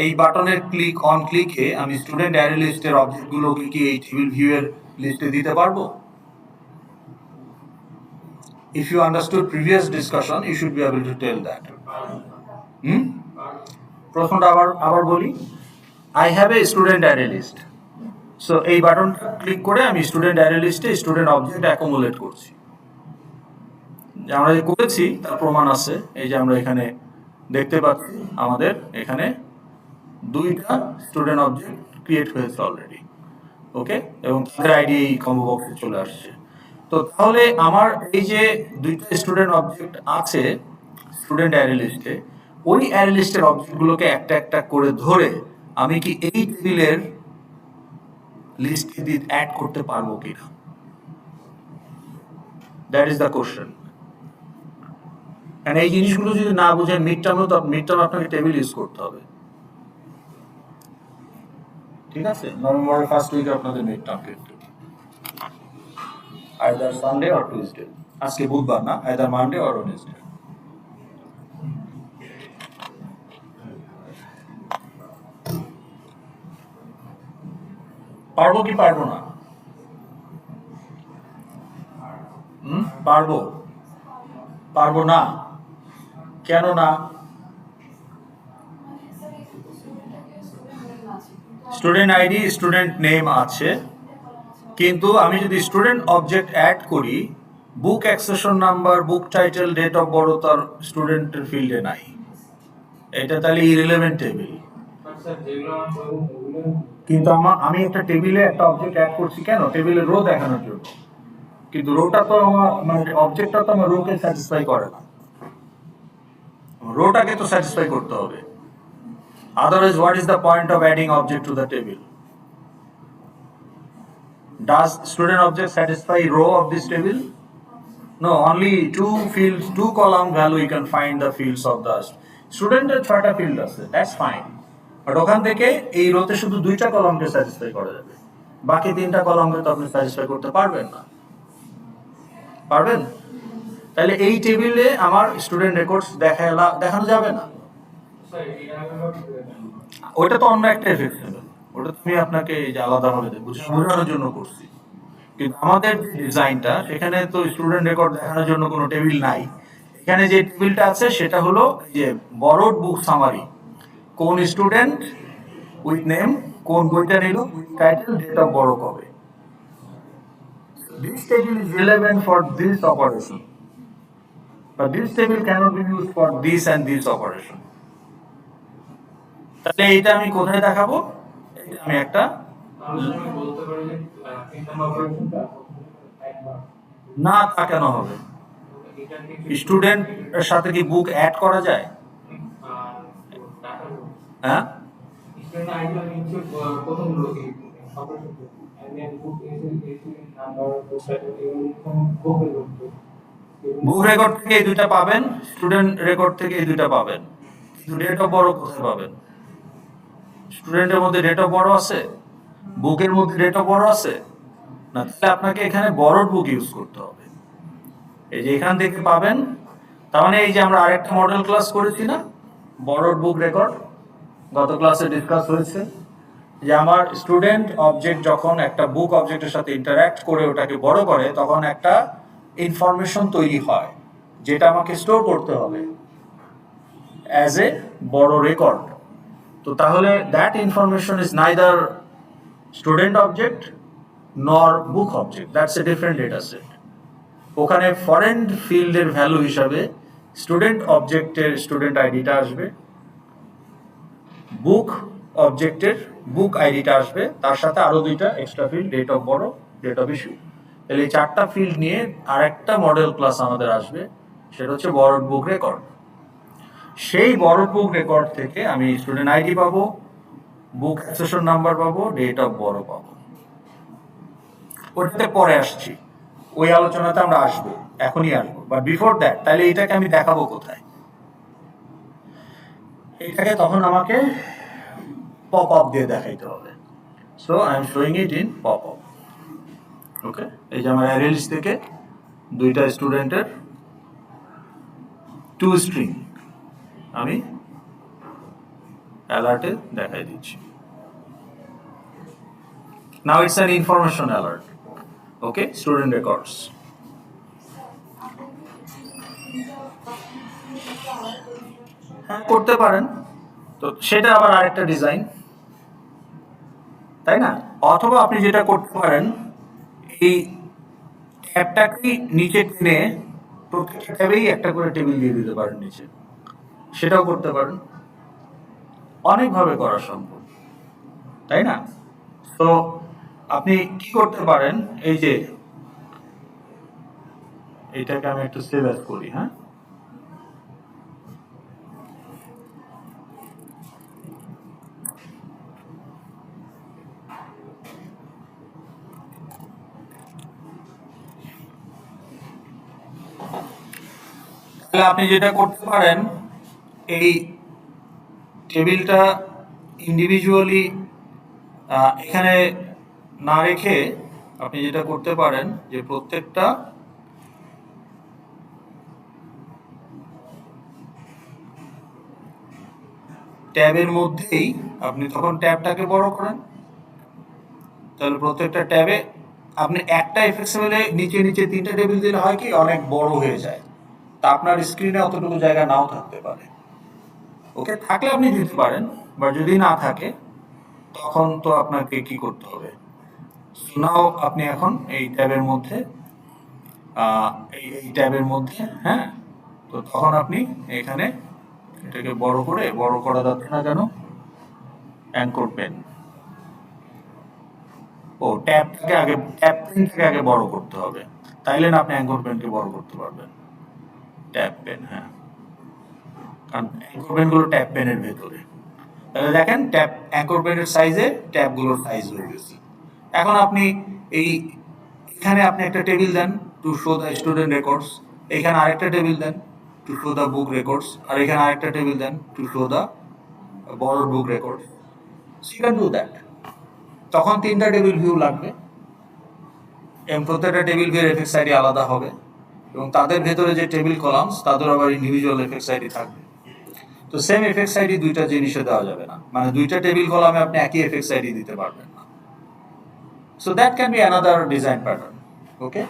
এই বাটনের ক্লিকে আমি স্টুডেন্ট অ্যারে লিস্টের অবজেক্টগুলোকে কি এই টেবিল ভিউ এর লিস্টে দিতে পারবো? If you understood previous discussion, you should be able to tell that. প্রশ্নটা আবার বলি, I have a student array list. So এই বাটনটা ক্লিক করে আমি স্টুডেন্ট অ্যারে লিস্টে স্টুডেন্ট অবজেক্ট অ্যাকুমুলেট করছি। আমরা যে করেছি তার প্রমাণ আছে, এই যে আমরা এখানে দেখতে পাচ্ছি আমাদের এখানে 2টা স্টুডেন্ট অবজেক্ট ক্রিয়েট হয়েছে অলরেডি। ওকে, এবং তাদের আইডি এই কম্বো বক্সে চলে আসছে। তো তাহলে আমার এই যে 2টা স্টুডেন্ট অবজেক্ট আছে স্টুডেন্ট অ্যারে লিস্টে, ওই অ্যারে লিস্টের অবজেক্টগুলোকে একটা একটা করে ধরে আমি কি এই টেবিলের লিস্টে অ্যাড করতে পারবো কিনা, দ্যাট ইজ দ্য কোশ্চেন। এই জিনিসগুলো যদি না বুঝেন মিড টার্ম আপনাকে টেবিল ইউজ করতে হবে, ঠিক আছে? নভেম্বরের ফার্স্ট উইকে আপনাদের মিড টার্ম কিন্তু আইদার সানডে অর টিউসডে, আজকে বুধবার না, আইদার মানডে অর ওয়েডনেসডে। পারবো কি পারবো না? পারবো, পারবো না, কেন না? স্টুডেন্ট আইডি স্টুডেন্ট নেম আছে, কিন্তু আমি যদি স্টুডেন্ট অবজেক্ট অ্যাড করি, book accession number, book title, date of birth তার স্টুডেন্টের ফিল্ডে নাই, এটা তাহলে ইররিলেভেন্ট টেবিল। কিন্তু আমি একটা টেবিলে একটা অবজেক্ট অ্যাড করছি কেন? টেবিলে রো দেখানোর জন্য। কিন্তু রোটা তো আমার মানে অবজেক্টটা তো আমার রোকে স্যাটিসফাই করে না, রোটাকে তো স্যাটিসফাই করতে হবে। Otherwise, what is the point of adding object to the table? Does student object satisfy row of this table? No, only two fields, two column value you can find the fields of the student এর 6টা field আছে, that's fine. But ওখান থেকে এই রোতে শুধু 2টা কলামকে satisfy করা যাবে, বাকি 3টা কলামকে তো আপনি স্যাটিসফাই করতে পারবেন না। পারবেন? তাহলে এই টেবিলে আমার স্টুডেন্ট রেকর্ডস দেখানো যাবে না। ওটা তো অন্য একটা এফেক্ট হবে, ওটা তুমি আপনাকে এই যে আলাদাভাবে বোঝানোর জন্য করছি। কিন্তু আমাদের ডিজাইনটা সেখানে তো স্টুডেন্ট রেকর্ড দেখানোর জন্য কোনো টেবিল নাই। এখানে যে টেবিলটা আছে সেটা হলো যে বরোড বুক সামারি, কোন স্টুডেন্ট উইথ নেম, কোন বইটা নিল, উইথ টাইটেল, ডেট অফ বড় কবে। This table is relevant for this operation, but this table cannot be used for this and this operation. তাহলে এটা আমি কোথায় দেখাবো? এটা আমি একটা না, তা কেন হবে? স্টুডেন্ট এর সাথে কি বুক অ্যাড করা যায়? হ্যাঁ, বুক রেকর্ড থেকে এই দুইটা পাবেন, স্টুডেন্ট রেকর্ড থেকে এই দুইটা পাবেন, কিন্তু ডেট অফ বড় কোথায় পাবেন? স্টুডেন্টের মধ্যে ডেট অফ বড় আছে, বুকের মধ্যে ডেট অফ বড় আছে না, তাহলে আপনাকে এখানে বড় বুক ইউজ করতে হবে। এই যে এখান থেকে পাবেন, তার মানে এই যে আমরা আরেকটা মডেল ক্লাস করেছি না, বড় বুক রেকর্ড, গত ক্লাসে ডিসকাস হয়েছে যে আমার স্টুডেন্ট অবজেক্ট যখন একটা বুক অবজেক্টের সাথে ইন্টারঅ্যাক্ট করে ওটাকে বড় করে, তখন একটা ইনফরমেশন তৈরি হয় যেটা আমাকে স্টোর করতে হবে অ্যাজ এ বড় রেকর্ড। তো তাহলে that information is neither student object nor book object, that's a different data set. ওখানে ফরেন ফিল্ডের ভ্যালু হিসাবে স্টুডেন্ট অবজেক্টের স্টুডেন্ট আইডিটা আসবে, বুক অবজেক্টের বুক আইডিটা আসবে, তার সাথে আরো দুইটা এক্সট্রা ফিল্ড, ডেট অফ বড়, ডেট অফ ইস্যু। তাহলে এই 4টা ফিল্ড নিয়ে আরেকটা মডেল ক্লাস আমাদের আসবে, সেটা হচ্ছে বরড বুক রেকর্ড। সেই বরড বুক রেকর্ড থেকে আমি স্টুডেন্ট আইডি পাবো, বুক অ্যাক্সেশন নাম্বার পাবো, ডেট অফ বড় পাবো। ওটাতে পরে আসছি, ওই আলোচনাতে আমরা আসবো, এখনই আসবো, বাট বিফোর দ্যাট তাহলে এটাকে আমি দেখাবো কোথায়? এটাকে তখন আমাকে পপ আপ দিয়ে দেখাইতে হবে। So I am showing it in pop up. Okay, এই যে আমার অ্যারে লিস্ট থেকে 2টা স্টুডেন্টের 2 স্ট্রিং আমি অ্যালার্টে দেখাই দিচ্ছি। Now it's an information alert. Okay, student records. হ্যাঁ, করতে পারেন, তো সেটা আবার আরেকটা ডিজাইন, তাই না? অথবা আপনি যেটা করতে পারেন, এই ট্যাবটাকে নিচে টেনে প্রত্যেকটা ট্যাবেই একটা করে টেবিল দিয়ে দিতে পারেন নিচে, সেটাও করতে পারেন, অনেকভাবে করা সম্ভব, তাই না? তো আপনি কি করতে পারেন, এই যে এটাকে আমি একটু সেভ অ্যাজ করি। হ্যাঁ, তাহলে আপনি যেটা করতে পারেন, এই টেবিলটা ইন্ডিভিজুয়ালি এখানে না রেখে আপনি যেটা করতে পারেন যে প্রত্যেকটা ট্যাবের মধ্যেই আপনি তখন ট্যাবটাকে বড় করেন, তাহলে প্রত্যেকটা ট্যাবে আপনি একটা এফএক্সএমএল এ নিচে নিচে 3টা টেবিল দিলে হয় কি অনেক বড় হয়ে যায়, তা আপনার স্ক্রিনে অতটুকু জায়গা নাও থাকতে পারে। ওকে, থাকলে আপনি দিতে পারেন, বা যদি না থাকে তখন তো আপনাকে কি করতে হবে, নাও আপনি এখন এই ট্যাবের মধ্যে এই ট্যাবের মধ্যে, হ্যাঁ, তো তখন আপনি এখানে এটাকে বড় করা যাচ্ছে না কেন, অ্যাঙ্কর পেন। ও ট্যাব পেনটাকে আগে বড় করতে হবে, তাইলে না আপনি অ্যাঙ্কর পেনকে বড় করতে পারবেন। ট্যাব পেন, হ্যাঁ, কারণ অ্যাঙ্কর পেনগুলো ট্যাব পেনের ভেতরে। তাহলে দেখেন ট্যাব অ্যাঙ্কর পেনের সাইজে ট্যাবগুলোর সাইজ হয়ে গেছে। এখন আপনি এই এখানে আপনি একটা table then to show the student records, এখানে আরেকটা table then to show the book records, আর এখানে আরেকটা table then to show the borrow book records. So you can do that. তখন তিনটা টেবিল ভিউ লাগবে এবং প্রত্যেকটা টেবিল ভিউর এফএক্স আইডি আলাদা হবে এবং তাদের ভেতরে যে টেবিল কলামস তাদের আবার ইন্ডিভিজুয়াল এফএক্স আইডি থাকবে। তো সেম এফএক্স আইডি দুইটা জিনিসে দেওয়া যাবে না, মানে দুইটা টেবিল কলামে আপনি একই এফএক্স আইডি দিতে পারবেন না। So that can be another design pattern. Okay,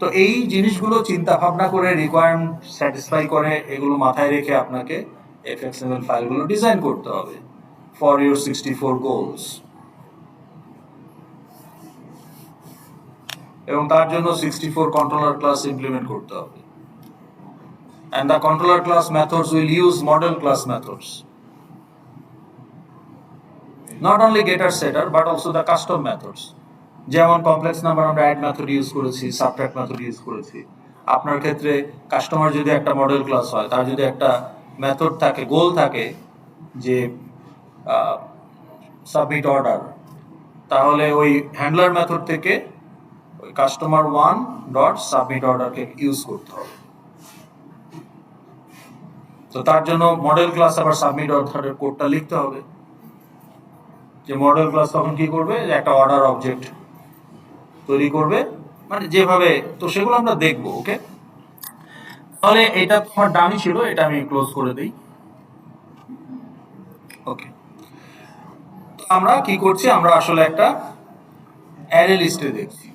তো এই জিনিসগুলো চিন্তা ভাবনা করে রিকোয়ারমেন্ট স্যাটিসফাই করে এগুলো মাথায় রেখে আপনাকে এফএক্সএমএল ফাইলগুলো ডিজাইন করতে হবে ফর ইউর 64 গোলস। এবং তার জন্য 64 কন্ট্রোলার ক্লাস ইমপ্লিমেন্ট করতে হবে। And the controller class methods will use model class methods. Not only getter setter but also the custom methods. যেমন কমপ্লেক্স নাম্বার আমরা অ্যাড মেথড ইউজ করেছি, সাবট্রাক্ট মেথড ইউজ করেছি। আপনার ক্ষেত্রে কাস্টমার যদি একটা মডেল ক্লাস হয়, তার যদি একটা মেথড থাকে, গোল থাকে যে সাবমিট অর্ডার, তাহলে ওই হ্যান্ডলার মেথড থেকে ওই কাস্টমার 1 ডট সাবমিট অর্ডারকে ইউজ করতে হবে। তো তার জন্য মডেল ক্লাস আবার সাবমিট অর্ডারের কোডটা লিখতে হবে। যে মডেল ক্লাস তখন কি করবে, যে একটা অর্ডার অবজেক্ট তৈরি করবে, মানে যেভাবে, তো সেগুলো আমরা দেখবো। ওকে, তাহলে এটা তোমার ডামি ছিল, এটা আমি ক্লোজ করে দিই। ওকে, তো আমরা কি করছি, আমরা আসলে একটা অ্যারে লিস্টে দেখছি।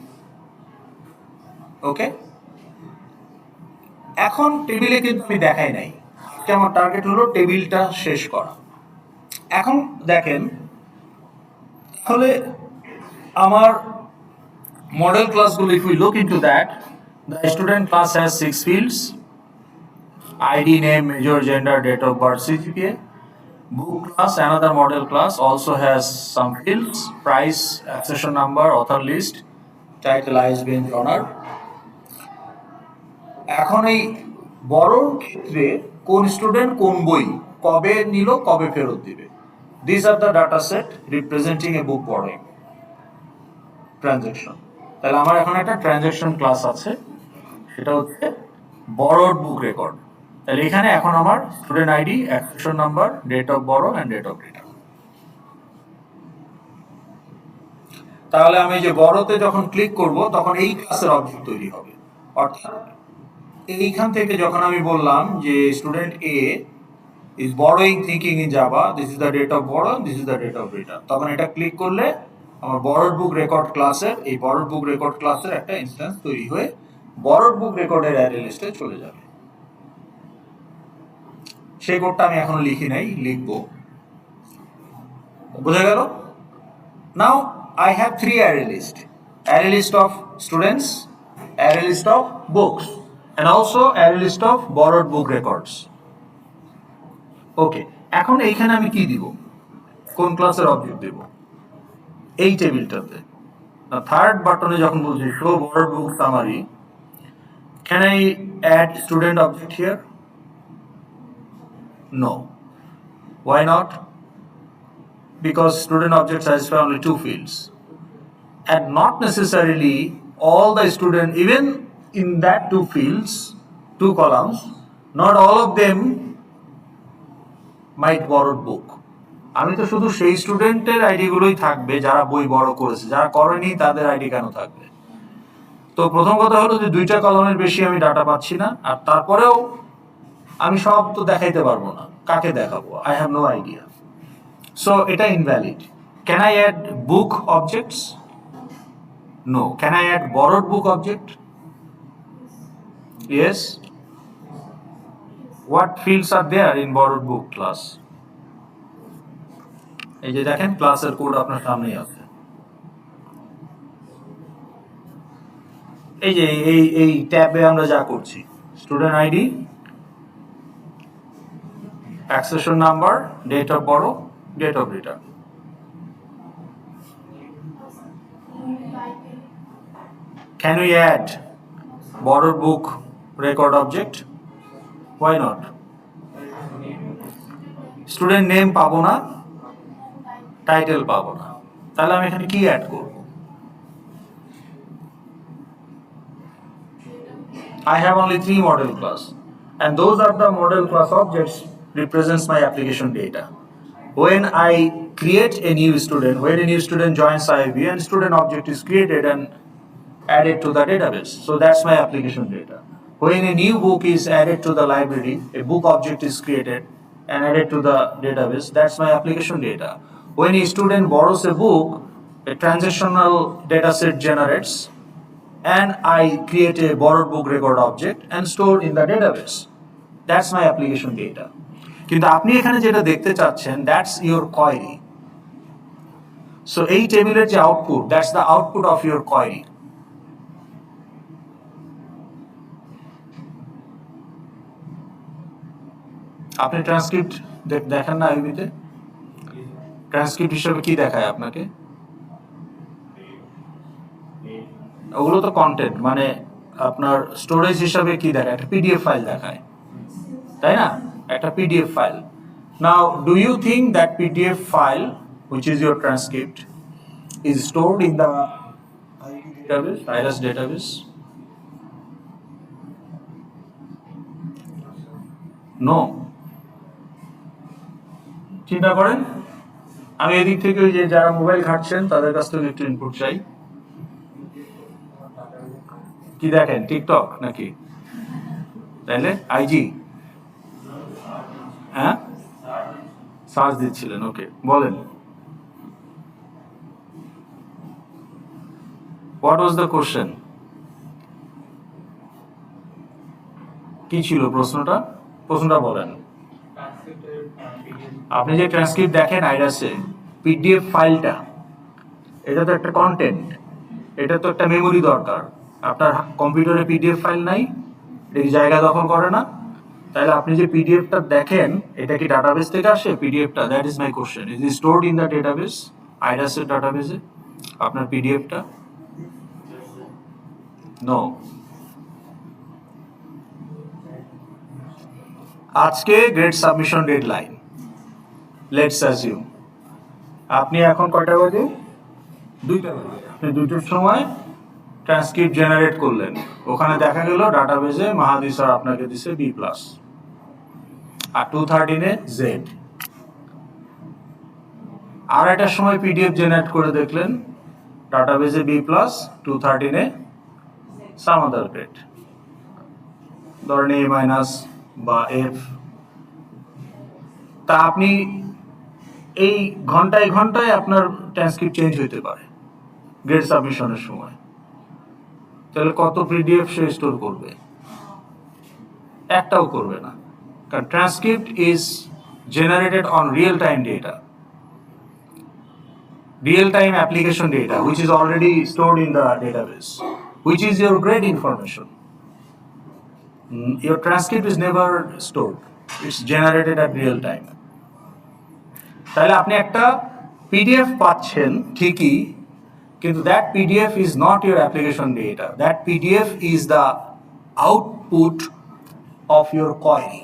ওকে, এখন টেবিলে কিন্তু আমি দেখাই নাই, আমার টার্গেট হলো টেবিলটা শেষ করা। এখন দেখেন, তাহলে আমার model classগুলো, if we look into that, the student class has 6 fields: ID, name, major, gender, date of birth, CGPA. Book class, another model class, also has some fields: price, accession number, author list, title, ISBN, genre. এখন এই বড় ক্ষেত্রে কোন student কোন বই কবে নিল, কবে ফেরত দিবে, these are the data set representing a book borrowing transaction. তাহলে আমার এখন একটা ট্রানজ্যাকশন ক্লাস আছে, সেটা হচ্ছে বরোড বুক রেকর্ড। তাহলে এখানে এখন আমার student ID, accession number, date of borrow and date of return. তাহলে আমি যে বড়তে যখন ক্লিক করব তখন এই ক্লাসের অবজেক্ট তৈরি হবে। অর্থাৎ এইখান থেকে যখন আমি বললাম যে student A is borrowing thinking in Java, this is the date of borrow, this is the date of return, তখন এটা ক্লিক করলে আমার বরোড বুক রেকর্ড ক্লাসের, এই বরোড বুক রেকর্ড ক্লাসের একটা ইনস্ট্যান্স তৈরি হয়ে বরোড বুক রেকর্ডের অ্যারে লিস্টে চলে যাবে। সেই কোডটা আমি এখনো লিখি নাই, লিখবো। বোঝা গেল? নাও I have 3 array list: array list of students, array list of books, and also array list of borrowed book records. ওকে, এখন এইখানে আমি কি দিব, কোন ক্লাসের অবজেক্ট দেব, এই টেবিলটাতে। থার্ড বাটনে যখন বলছি show borrowed book summary, can I add student object here? No. Why not? Because student object satisfy only 2 fields, and not necessarily all the student, even in that 2 fields, 2 columns, not all of them might borrow book. আমি তো শুধু সেই স্টুডেন্টের ID গুলোই থাকবে যারা বই বড় করেছে, যারা করেনি তাদের আইডি কেন থাকবে? তো প্রথম কথা হলো যে 2টা কলামের বেশি আমি ডাটা পাচ্ছি না, আর তারপরেও আমি সব তো দেখাইতে পারবো না, কাকে দেখাবো? I have no idea. So এটা invalid. Can I add book objects? No. Can I add borrowed book object? Yes. What fields are there in borrowed book class? এই যে দেখেন ক্লাসের কোড আপনার সামনেই আছে। এই যে এই ট্যাবে আমরা যা করছি, student ID, accession number, date of borrow, date of return. Can we add borrowed book record object? Why not? Student name পাবো না, টাইটেল পাবো না, তাহলে আমি এখানে কি অ্যাড করব? I have only 3 model class, and those are the model class objects represents my application data. When I create a new student, when a new student joins IIB, and student object is created and added to the database. So that's my application data. When a new book is added to the library, a book object is created and added to the database. That's my application data. When a student borrows a book, a transactional data set generates, and I create a borrowed book record object and store in the database. That's my application data. কিন্তু আপনি এখানে যেটা দেখতে চাচ্ছেন, that's your query. So এই টেবিলের যে output, that's the output of your query. আপনি ট্রান্সক্রিপ্ট দেখেন না আইবিতে? ট্রান্সক্রিপ্ট হিসেবে কি দেখায় আপনাকে? ওগুলো তো কন্টেন্ট, মানে আপনার স্টোরেজ হিসাবে কি দেখায়? একটা পিডিএফ ফাইল দেখায়, তাই না? একটা PDF file. Now do you think that PDF file which is your transcript is stored in the database, IRS database? No. চিন্তা করেন, আমি এদিক থেকে ওই যে যারা মোবাইল ঘাটছেন তাদের কাছ থেকে একটু ইনপুট চাই। কি দেখেন, টিকটক নাকি? তাইলে আইজি, হ্যাঁ সার্চ দিচ্ছিলেন, ওকে বলেন। What was the question? কি ছিল প্রশ্নটা? প্রশ্নটা বলেন। আপনি যে ট্রান্সক্রিপ্ট দেখেন আইরাসে, পিডিএফ ফাইলটা, এটা তো একটা কন্টেন্ট, এটা তো একটা মেমোরি দরকার। আপনার কম্পিউটারে পিডিএফ ফাইল নাই, এটা কি জায়গা দখল করে না? তাহলে আপনি যে পিডিএফটা দেখেন, এটা কি ডাটাবেস থেকে আসে পিডিএফটা? That is my question. Is it stored in the database, আইরাসের ডাটাবেসে আপনার পিডিএফটা? নো। আজকে grade submission deadline, let's assume আপনি এখন কয়টা বাজে? 2টা বাজে। আপনি 2টার সময় ট্রান্সক্রিপ্ট জেনারেট করলেন, ওখানে দেখা গেল ডাটাবেসে মাহাদি স্যার আপনাকে দিছে B+, আর 2:13 Z। আর একটা সময় পিডিএফ জেনারেট করে দেখলেন ডাটাবেসে B+, 2:13 সাম আদার গ্রেড, ধরেন A- বা F। তা আপনি এই ঘন্টায় ঘন্টায় আপনার ট্রান্সক্রিপ্ট চেঞ্জ হইতে পারে গ্রেড সাবমিশনের সময়। তাহলে কত পিডিএফ সে স্টোর করবে? একটাও করবে না, কারণ transcript is generated on real time data, real time application data which is already stored in the database, which is your grade information. Your transcript is never stored, it's generated at real time. তাহলে আপনি একটা PDF পাচ্ছেন ঠিকই, কিন্তু that PDF is not your application data, that PDF is the output of your query.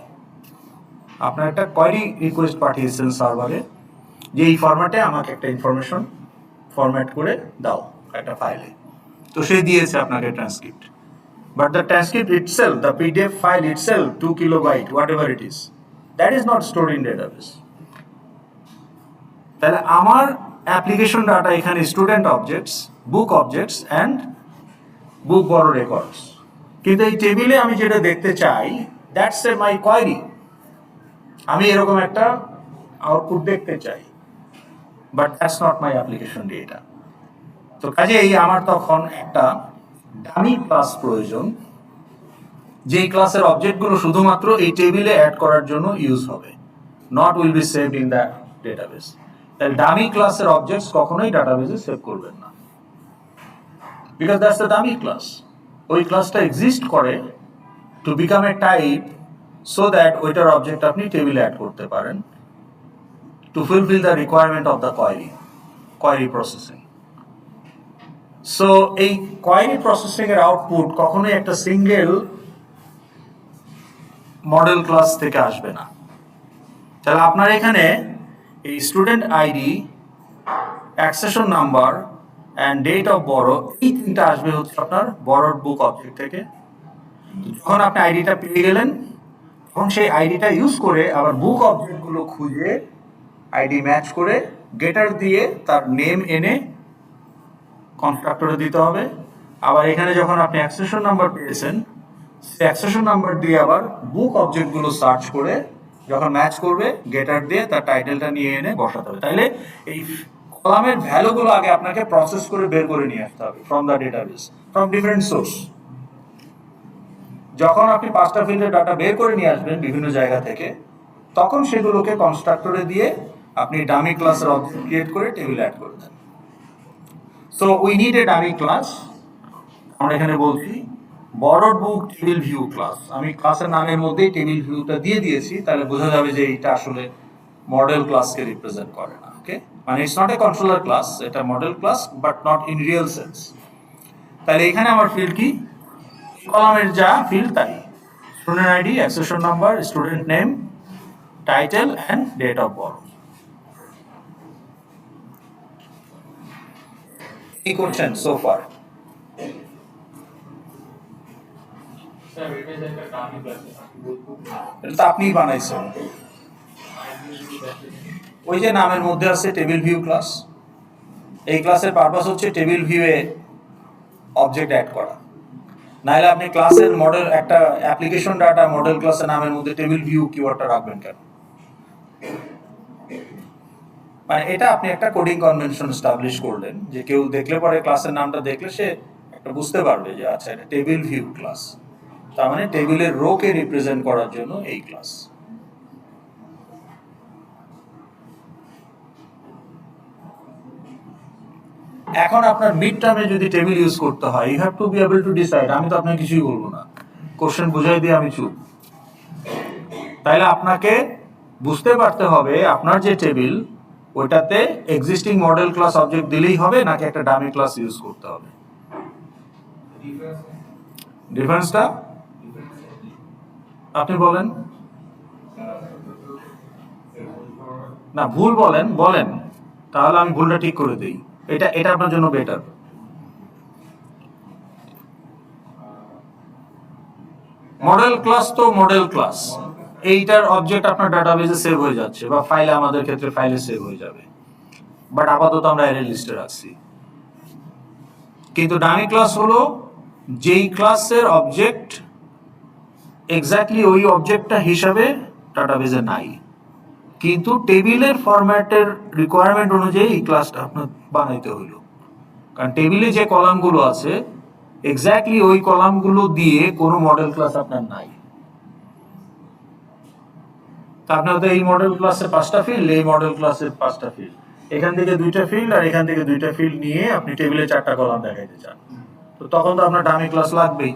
আপনার একটা query request পাঠিয়েছেন সার্ভারে যে এই ফরম্যাটে আমাকে একটা ইনফরমেশন ফরম্যাট করে দাও একটা ফাইলে, তো সে দিয়েছে আপনাকে transcript, but the transcript itself, the PDF file itself 2 kilobyte whatever it is, that is not stored in database. তাহলে আমার অ্যাপ্লিকেশন ডাটা এখানে student objects, book objects and book বড় রেকর্ডস, কিন্তু এই টেবিলে আমি যেটা দেখতে চাই দ্যাটস এ মাই কোয়েরি, আমি এরকম একটা আউটপুট দেখতে চাই, but that's not my application data. তো কাজেই আমার তখন একটা ডামি ক্লাস প্রয়োজন, যেই ক্লাসের অবজেক্টগুলো শুধুমাত্র এই টেবিলে অ্যাড করার জন্য ইউজ হবে, not will be saved in the database. তাহলে ডামি ক্লাসের অবজেক্টস কখনোই ডাটাবেসে সেভ করবেন না, because that's the dummy class. ওই ক্লাসটা এক্সিস্ট করে to become a type, so that ওইটার অবজেক্ট আপনি টেবিলে অ্যাড করতে পারেন। to fulfill the requirement of the query processing. So এই query processing এর আউটপুট কখনোই একটা সিঙ্গেল মডেল ক্লাস থেকে আসবে না। তাহলে আপনার এখানে এই student ID, accession number and date of borrow, এই তিনটা আসবে হচ্ছে আপনার বড়োর বুক অবজেক্ট থেকে। যখন আপনি আইডিটা পেয়ে গেলেন তখন সেই আইডিটা ইউজ করে আবার বুক অবজেক্টগুলো খুঁজে আইডি ম্যাচ করে গেটার দিয়ে তার নেম এনে কনস্ট্রাক্টরে দিতে হবে। আবার এখানে যখন আপনি অ্যাক্সেশন নাম্বার পেয়েছেন সেই অ্যাক্সেশন নাম্বার দিয়ে আবার বুক অবজেক্টগুলো সার্চ করে যখন ম্যাচ করবে গেটার দিয়ে তার টাইটেলটা নিয়ে এনে বসাতে হবে। তাইলে এই কলামের ভ্যালুগুলো আগে আপনাকে প্রসেস করে বের করে নিয়ে আসতে হবে from the database, from different source. যখন আপনি 5টা ফিল্ডের ডাটা বের করে নিয়ে আসবেন বিভিন্ন জায়গা থেকে, তখন সেগুলোকে কনস্ট্রাক্টরে দিয়ে আপনি ডামি ক্লাসের অবজেক্ট ক্রিয়েট করে টেবিলে অ্যাড করে দেন। So we need a dummy class. আমরা এখানে বলছি borrower book table view class. আমি ক্লাসের নামের মধ্যেই টেবিল ভিউটা দিয়ে দিয়েছি, তাহলে বোঝা যাবে যে এইটা আসলে মডেল ক্লাসকে রিপ্রেজেন্ট করে না। ওকে, মানে it's not a controller class, এটা model class but not in real sense. তাহলে এখানে আমার ফিল্ড কি, কলামের যা ফিল্ড তাই, student ID, accession number, student name, title and date of birth. কি করছেন সো ফার? এটা তো আপনিই বানাইছেন। ওই যে নামের মধ্যে আছে টেবিল ভিউ ক্লাস, এই ক্লাসের পারপাস হচ্ছে টেবিল ভিউয়ে অবজেক্ট অ্যাড করা। নাহলে আপনি ক্লাসের মডেল, একটা অ্যাপ্লিকেশন ডাটা মডেল ক্লাসের নামের মধ্যে টেবিল ভিউ কিওয়ার্ডটা রাখবেন কেন? মানে এটা আপনি একটা কোডিং কনভেনশন এস্টাবলিশ করলেন যে কেউ দেখলে পরে ক্লাসের নামটা দেখলে সে একটা বুঝতে পারবে যে আচ্ছা এটা টেবিল ভিউ ক্লাস, তার মানে টেবিলের রোকে রিপ্রেজেন্ট করার জন্য এই ক্লাস। এখন আপনার মিড টার্মে যদি টেবিল ইউজ করতে হয়, you have to be able to decide. আমি তো আপনাকে কিছুই বলবো না, কোশ্চেন বুঝাই দিয়ে আমি চুপ। তাইলে আপনাকে বুঝতে পারতে হবে আপনার যে টেবিল ওইটাতে এক্সিস্টিং মডেল ক্লাস অবজেক্ট দিলেই হবে নাকি একটা ডামি ক্লাস ইউজ করতে হবে। ডিফারেন্সটা আপনি বলেন না, ভুল বলেন, বলেন তাহলে আমি ভুলটা ঠিক করে দিই। এটা এটা আপনার জন্য বেটার। মডেল ক্লাস তো মডেল ক্লাস, এইটার অবজেক্ট আপনার ডাটাবেসে সেভ হয়ে যাচ্ছে বা ফাইলে, আমাদের ক্ষেত্রে ফাইলে সেভ হয়ে যাবে, বাট আপাতত আমরা অ্যারে লিস্টে রাখছি। কিন্তু ডামি ক্লাস হলো যেই ক্লাসের অবজেক্ট এক্স্যাক্টলি ওই অবজেক্টটা হিসাবে ডাটাবেসে নাই, কিন্তু টেবিলের ফরম্যাটের রিকোয়ারমেন্ট অনুযায়ী এই ক্লাসটা আপনার বানাইতে হইল। কারণ টেবিলে যে কলামগুলো আছে এক্স্যাক্টলি ওই কলামগুলো দিয়ে কোনো মডেল ক্লাস আপনার নাই। তা আপনার তো এই মডেল ক্লাসে 5টা ফিল্ড, এই মডেল ক্লাসের 5টা ফিল্ড, এখান থেকে 2টা ফিল্ড আর এখান থেকে 2টা ফিল্ড নিয়ে আপনি টেবিলে 4টা কলাম দেখাইতে চান, তো তখন তো আপনার ডামি ক্লাস লাগবেই।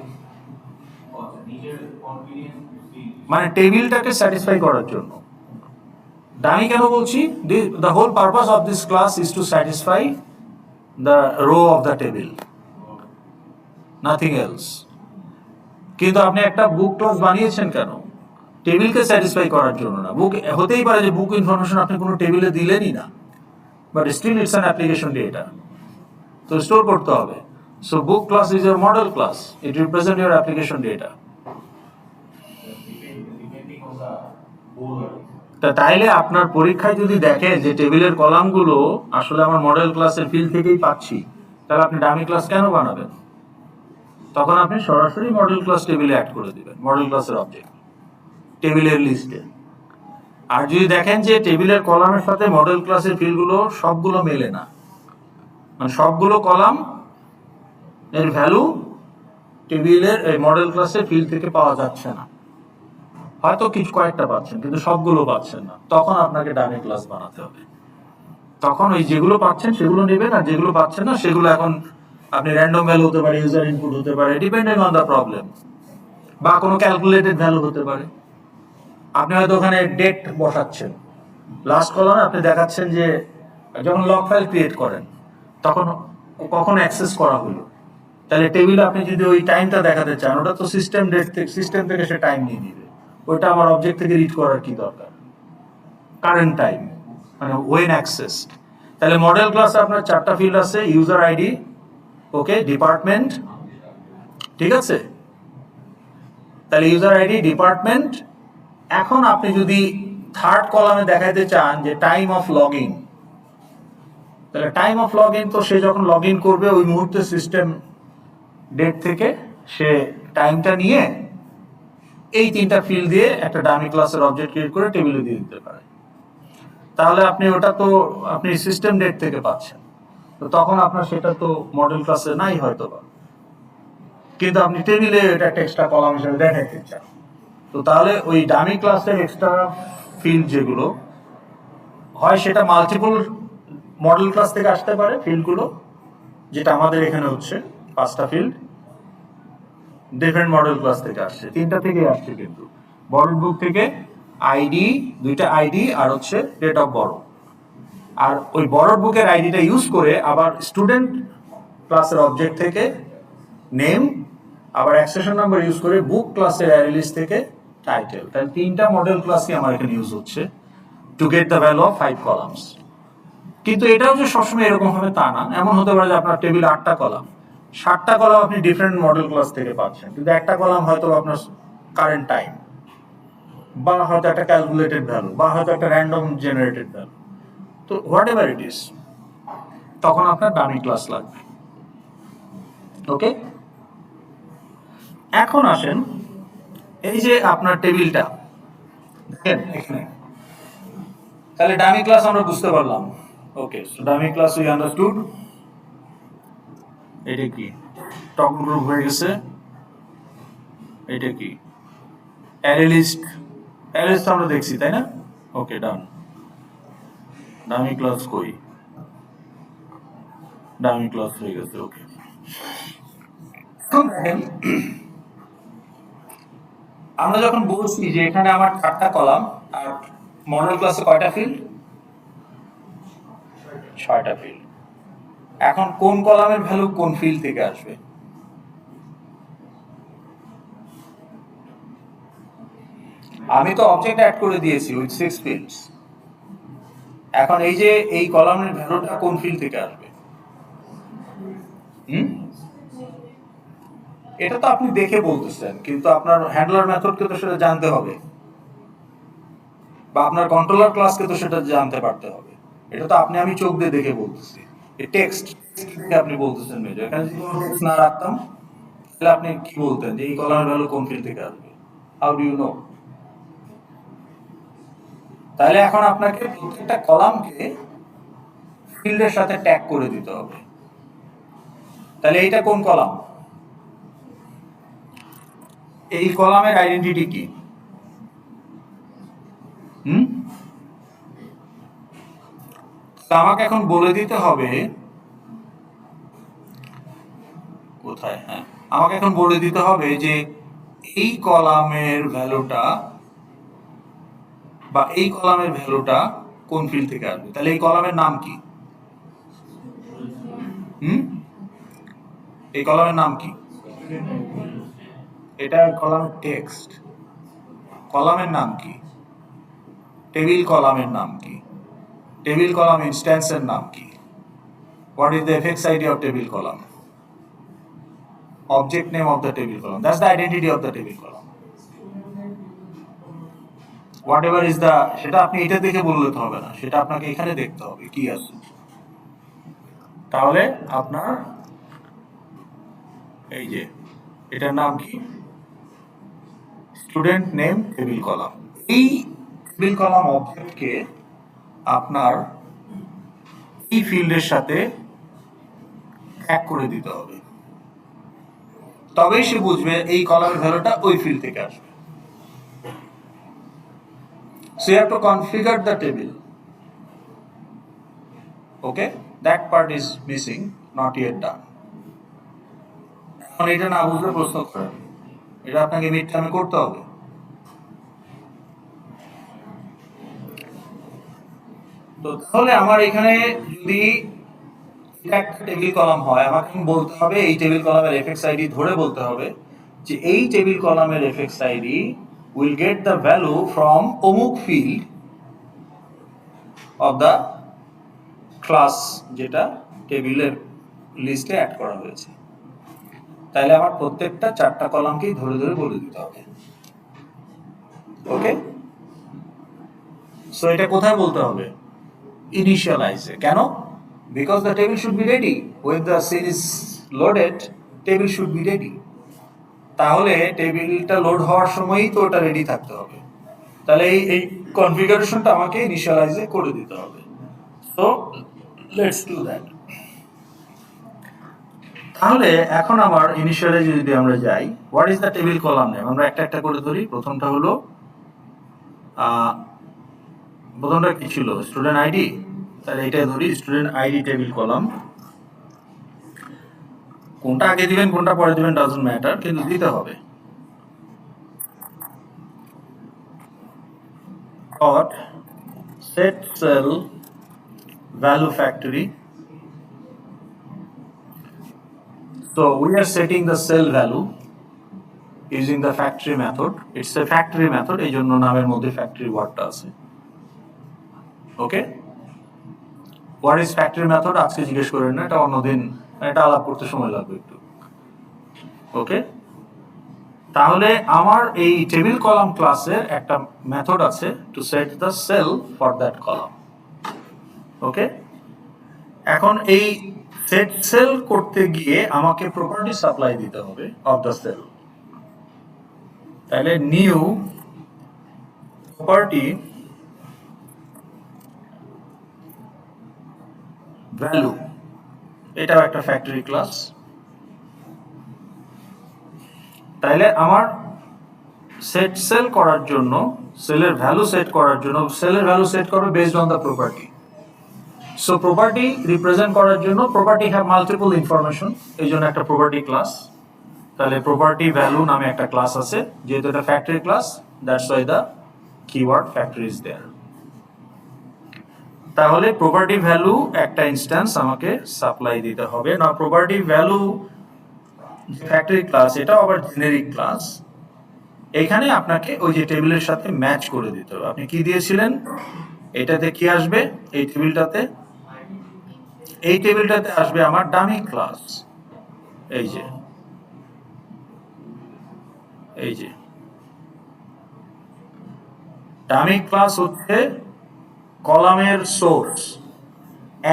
মানে টেবিলটাকে স্যাটিসফাই করার জন্য ডামি কেন বলছি, the whole purpose of this class is to satisfy the row of the table, nothing else. কিন্তু আপনি একটা বুক ক্লাস বানিয়েছেন কেন? টেবিলকে স্যাটিসফাই করার জন্য না। বুক হতেই পারে যে বুক ইনফরমেশন আপনি কোনো টেবিলে দিলেনই না, but still it's an application data, তো স্টোর করতে হবে। So book class is your model class, it represent your application data. তাইলে আপনার পরীক্ষায় যদি দেখে যে টেবিলের কলামগুলো আসলে আমার মডেল ক্লাসের ফিল্ড থেকেই পাচ্ছি, তাহলে আপনি ডামি ক্লাস কেন বানাবেন? তখন আপনি সরাসরি মডেল ক্লাস টেবিলে অ্যাড করে দিবেন, মডেল ক্লাসের অবজেক্ট টেবিলের লিস্টে। আর যদি দেখেন যে টেবিলের কলামের সাথে মডেল ক্লাসের ফিল্ডগুলো সবগুলো মেলে না, মানে সবগুলো কলাম এর ভ্যালু টেবিলের এই মডেল ক্লাসের ফিল্ড থেকে পাওয়া যাচ্ছে না, হয়তো কিছু কয়েকটা পাচ্ছেন কিন্তু সবগুলো পাচ্ছেন না, তখন আপনাকে ডামি ক্লাস বানাতে হবে। তখন ওই যেগুলো পাচ্ছেন সেগুলো নেবেন, আর যেগুলো পাচ্ছেন না সেগুলো এখন আপনি র্যান্ডম ভ্যালু হতে পারে, ইউজার ইনপুট হতে পারে, ডিপেন্ডিং অন দ্য প্রবলেম, বা কোনো ক্যালকুলেটেড ভ্যালু হতে পারে। আপনি হয়তো ওখানে ডেট বসাচ্ছেন, লাস্ট কলামে আপনি দেখাচ্ছেন যে যখন লগ ফাইল ক্রিয়েট করেন তখন কখন অ্যাক্সেস করা হলো। তাহলে টেবিলে আপনি যদি ওই টাইমটা দেখাতে চান, ওটা তো সিস্টেম ডেট থেকে, সিস্টেম থেকে সে টাইম নিয়ে নিবে, ওইটা আমার অবজেক্ট থেকে রিড করার কি দরকার? কারেন্ট টাইম মানে ওয়েন অ্যাক্সেস। তাহলে মডেল ক্লাসে আপনার 4টা ফিল্ড আছে, ইউজার আইডি, ওকে, ডিপার্টমেন্ট, ঠিক আছে? তাহলে ইউজার আইডি, ডিপার্টমেন্ট। এখন আপনি যদি থার্ড কলামে দেখাইতে চান যে টাইম অফ লগ ইন, তাহলে টাইম অফ লগ ইন তো সে যখন লগ ইন করবে ওই মুহূর্তে সিস্টেম ডেট থেকে সে টাইমটা নিয়ে এই 3টা ফিল্ড দিয়ে একটা ডামি ক্লাসের অবজেক্ট ক্রিয়েট করে টেবিলে দিয়ে দিতে পারে। তাহলে আপনি ওটা তো আপনি সিস্টেম ডেট থেকে পাচ্ছেন, তো তখন আপনার সেটা তো মডেল ক্লাসে নাই হয়তো বা, কিন্তু আপনি টেবিলে এটা একটা এক্সট্রা কলাম হিসেবে দেখাইতে চান। তো তাহলে ওই ডামি ক্লাসের এক্সট্রা ফিল্ড যেগুলো হয় সেটা মাল্টিপল মডেল ক্লাস থেকে আসতে পারে ফিল্ডগুলো, যেটা আমাদের এখানে হচ্ছে 5টা ফিল্ড ডিফারেন্ট মডেল ক্লাস থেকে আসছে, 3টা থেকে আসছে, কিন্তু বরড বুক থেকে আইডি, 2টা আইডি আর হচ্ছে ডেট অফ বরড। আর ওই বরড বুকের আইডিটা ইউজ করে আবার স্টুডেন্ট ক্লাসের অবজেক্ট থেকে নেম, আবার অ্যাক্সেশন নাম্বার ইউজ করে বুক ক্লাসের অ্যারে লিস্ট থেকে টাইটেল। তাহলে 3টা মডেল ক্লাসই আমার এখানে ইউজ হচ্ছে to get the value of 5 columns. কিন্তু এটাও যে সবসময় এরকম হবে তা না, এমন হতে পারে যে আপনার টেবিল 8টা কলাম, 7টা কলাম আপনি ডিফারেন্ট মডেল ক্লাস থেকে পাচ্ছেন, কিন্তু একটা কলাম হয়তো আপনার কারেন্ট টাইম, বা হয়তো একটা ক্যালকুলেটেড ভ্যালু, বা হয়তো একটা র্যান্ডম জেনারেটেড ভ্যালু। তো হোয়াট এভার ইট ইজ, তখন আপনার ডামি ক্লাস লাগবে। ওকে, এখন আসেন এই যে আপনার টেবিলটা দেখেন এখানে, তাহলে ডামি ক্লাস আমরা বুঝতে পারলাম। Okay, so dummy class we understood. এটা কি টগল গ্রুপ হয়ে গেছে, এটা কি অ্যারে লিস্ট, অ্যারে লিস্ট আমরা দেখছি তাই না? ওকে, ডান। ডামি ক্লাস কই? ডামি ক্লাস হয়ে গেছে, ওকে। আমরা যখন বলছি যে এখানে আমার 4টা কলাম আর মডেল ক্লাসে কয়টা ফিল্ড? 6টা ফিল্ড। এখন কোন কলামের ভ্যালু কোন ফিল্ড থেকে আসবে? আমি তো অবজেক্ট অ্যাড করে দিয়েছি উইথ 6 ফিল্ডস। এখন এই যে এই কলামের ভ্যালুটা কোন ফিল্ড থেকে আসবে? এটা তো আপনি দেখে বলতেছেন, কিন্তু আপনার হ্যান্ডলার মেথডকে তো সেটা জানতে হবে, বা আপনার কন্ট্রোলার ক্লাসকে তো সেটা জানতে পারতে হবে। এটা তো আপনি আমি চোখ দিয়ে দেখে বলতেছি, এই টেক্সট দেখে আপনি বলতেছেন মেজর। এখানে যদি কোনো টেক্সট না রাখতাম তাহলে আপনি কি বলতেন যে এই কলামের ভ্যালু কোন ফিল্ড থেকে আসবে? How do you know? তাহলে এখন আপনাকে প্রত্যেকটা কলামকে ফিল্ডের সাথে ট্যাগ করে দিতে হবে। তাহলে এইটা কোন কলাম? এই কলামের আইডেন্টিটি কি? আমাকে এখন বলে দিতে হবে কোথায়, হ্যাঁ, আমাকে এখন বলে দিতে হবে যে এই কলামের ভ্যালুটা বা এই কলামের ভ্যালুটা কোন ফিল্ড থেকে আসবে। তাহলে এই কলামের নাম কি? এই কলামের নাম কি? এটা কলামের টেক্সট। কলামের নাম কি? টেবিল কলামের নাম কি? টেবিল কলাম ইনস্ট্যান্সের নাম কি? What is the FX ID of table column? Object name of the table column. That's the identity of the table column. Whatever is the, সেটা আপনি এটা দেখে বললে তো হবে না, সেটা আপনাকে এখানে দেখতে হবে কি আছে। তাহলে আপনার এই যে এটার নাম কি? Student name table column. এই টেবিল কলাম অবজেক্টকে আপনার এই ফিল্ডের সাথে ট্যাগ করে দিতে হবে, তবেই সে বুঝবে এই কলামের ভ্যালুটা ওই ফিল্ড থেকে আসবে। So you have to configure the table. Okay, that part is missing, not yet done. এখন এটা না বুঝলে প্রশ্ন করেন, এটা আপনাকে মিড টার্মে করতে হবে। তো তাহলে আমার এখানে যদি এটা একটা টেবিল কলাম হয়, আমাকে বলতে হবে এই টেবিল কলামের এফএক্স আইডি ধরে বলতে হবে যে এই টেবিল কলামের FX ID will get the value from অমুক field of the class যেটা টেবিলের লিস্টে অ্যাড করা হয়েছে। তাহলে আমার প্রত্যেকটা 4টা কলামকেই ধরে ধরে বলে দিতে হবে। ওকে, সো এটা কোথায় বলতে হবে? ইনিশিয়ালাইজে। কেন? Because the table should be ready when the scene is loaded, table should be ready. তাহলে টেবিলটা লোড হওয়ার সময়ই তো ওটা রেডি থাকতে হবে। তাহলে এই কনফিগারেশনটা আমাকে ইনিশিয়ালাইজে করে দিতে হবে। So let's do that. তাহলে এখন আমার ইনিশিয়ালাইজে যদি আমরা যাই, what is the table column name? আমরা একটা একটা করে ধরি। প্রথমটা হলো প্রথমটা কি ছিল? Student ID. তাহলে এটা ধরি স্টুডেন্ট আইডি টেবিল কলাম। কোনটা আগে দিবেন কোনটা পরে দিবেন ডাজন্ট ম্যাটার, কিন্তু দিতে হবে। Dot set cell value factory. So we are setting the cell value using the factory method. It's a factory method, এই জন্য নামের মধ্যে factory ওয়ার্ডটা আছে। ওকে, হোয়াট ইজ ফ্যাক্টরি মেথড আজকে জিজ্ঞেস করেন না, এটা অন্যদিন, এটা আলাপ করতে সময় লাগবে একটু। ওকে, তাহলে আমার এই টেবিল কলাম ক্লাসের একটা মেথড আছে to set the cell for that column. Okay, এখন এই সেট সেল করতে গিয়ে আমাকে প্রপার্টি সাপ্লাই দিতে হবে অফ দ্য সেল। তাহলে নিউ প্রপার্টি ভ্যালু, এটাও একটা ফ্যাক্টরি ক্লাস। তাইলে আমার সেট সেল করার জন্য, সেলের ভ্যালু সেট করার জন্য, সেলের ভ্যালু সেট করবে based on the property. So property represent করার জন্য প্রপার্টি হ্যাভ মাল্টিপল ইনফরমেশন, এই জন্য একটা প্রপার্টি ক্লাস। তাহলে প্রপার্টি ভ্যালু নামে একটা ক্লাস আছে, যেহেতু এটা factory class, that's why the keyword factory is there. তাহলে প্রপার্টি ভ্যালু একটা ইনস্ট্যান্স আমাকে সাপ্লাই দিতে হবে না। প্রপার্টি ভ্যালু ফ্যাক্টরি ক্লাস, এটা আবার জেনেরিক ক্লাস। এখানে আপনাকে ওই যে টেবিলের সাথে ম্যাচ করে দিতে হবে। আপনি কি দিয়েছিলেন? এটাতে কি আসবে? এই টেবিলটাতে, এই টেবিলটাতে আসবে আমার ডামি ক্লাস। এই যে এই যে ডামি ক্লাস হচ্ছে কলামের সোর্স,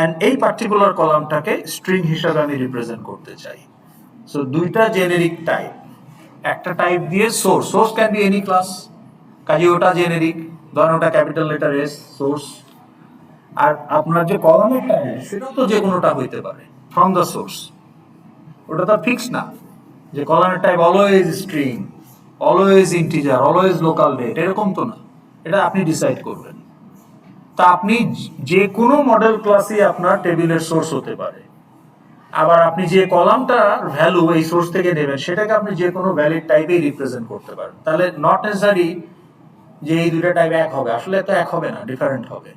এন্ড এই পার্টিকুলার কলামটাকে স্ট্রিং হিসাবে আমি রিপ্রেজেন্ট করতে চাই। সো দুইটা জেনেরিক টাইপ, একটা টাইপ দিয়ে source, source can be any class, কাজে ওটা জেনেরিক, ধরেন ওটা ক্যাপিটাল লেটার এস সোর্স। আর আপনার যে কলামের টাইপ সেটাও তো যে কোনোটা হইতে পারে ফ্রম দ্য সোর্স, ওটা তো ফিক্স না যে কলামের type always string, always integer, always local date, এরকম তো না। এটা আপনি ডিসাইড করবেন। তা আপনি যে কোনো মডেল ক্লাসই আপনার টেবিলের সোর্স হতে পারে। আবার আপনি যে কলামটার ভ্যালু এই সোর্স থেকে নেবেন সেটাকে আপনি যে কোনো ভ্যালিড টাইপেই রিপ্রেজেন্ট করতে পারেন। তাহলে নট নেসেসারি যে এই দুটো টাইপ এক হবে, আসলে তো এক হবে না, ডিফারেন্ট হবে।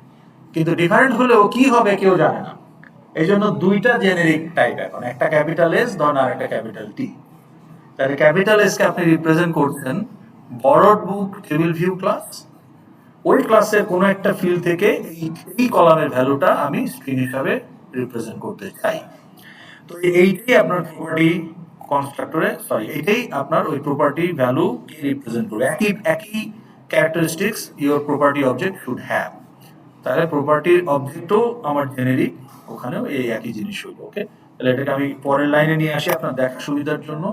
কিন্তু ডিফারেন্ট হলেও কি হবে কেউ জানে না, এই জন্য দুইটা জেনেরিক টাইপ এখন, একটা ক্যাপিটাল এস ধরুন আর একটা ক্যাপিটাল টি। তাহলে ক্যাপিটাল এস কে আপনি রিপ্রেজেন্ট করছেন বরড বুক টেবিল ভিউ ক্লাস, ওই ক্লাসের কোনো একটা ফিল্ড থেকে এই কলামের ভ্যালুটা আমি স্ট্রিং হিসাবে রিপ্রেজেন্ট করতে চাই। তো এইটাই আপনার প্রপার্টি কনস্ট্রাক্টরে, সরি, এটাই আপনার ওই প্রপার্টি ভ্যালু কে রিপ্রেজেন্ট করবে। একই একই characteristics your property object should have. তাহলে প্রপার্টির অবজেক্টও আমার জেনেরিক, ওখানেও এই একই জিনিস হইব। ওকে, তাহলে এটাকে আমি পরের লাইনে নিয়ে আসি আপনার দেখার সুবিধার জন্য।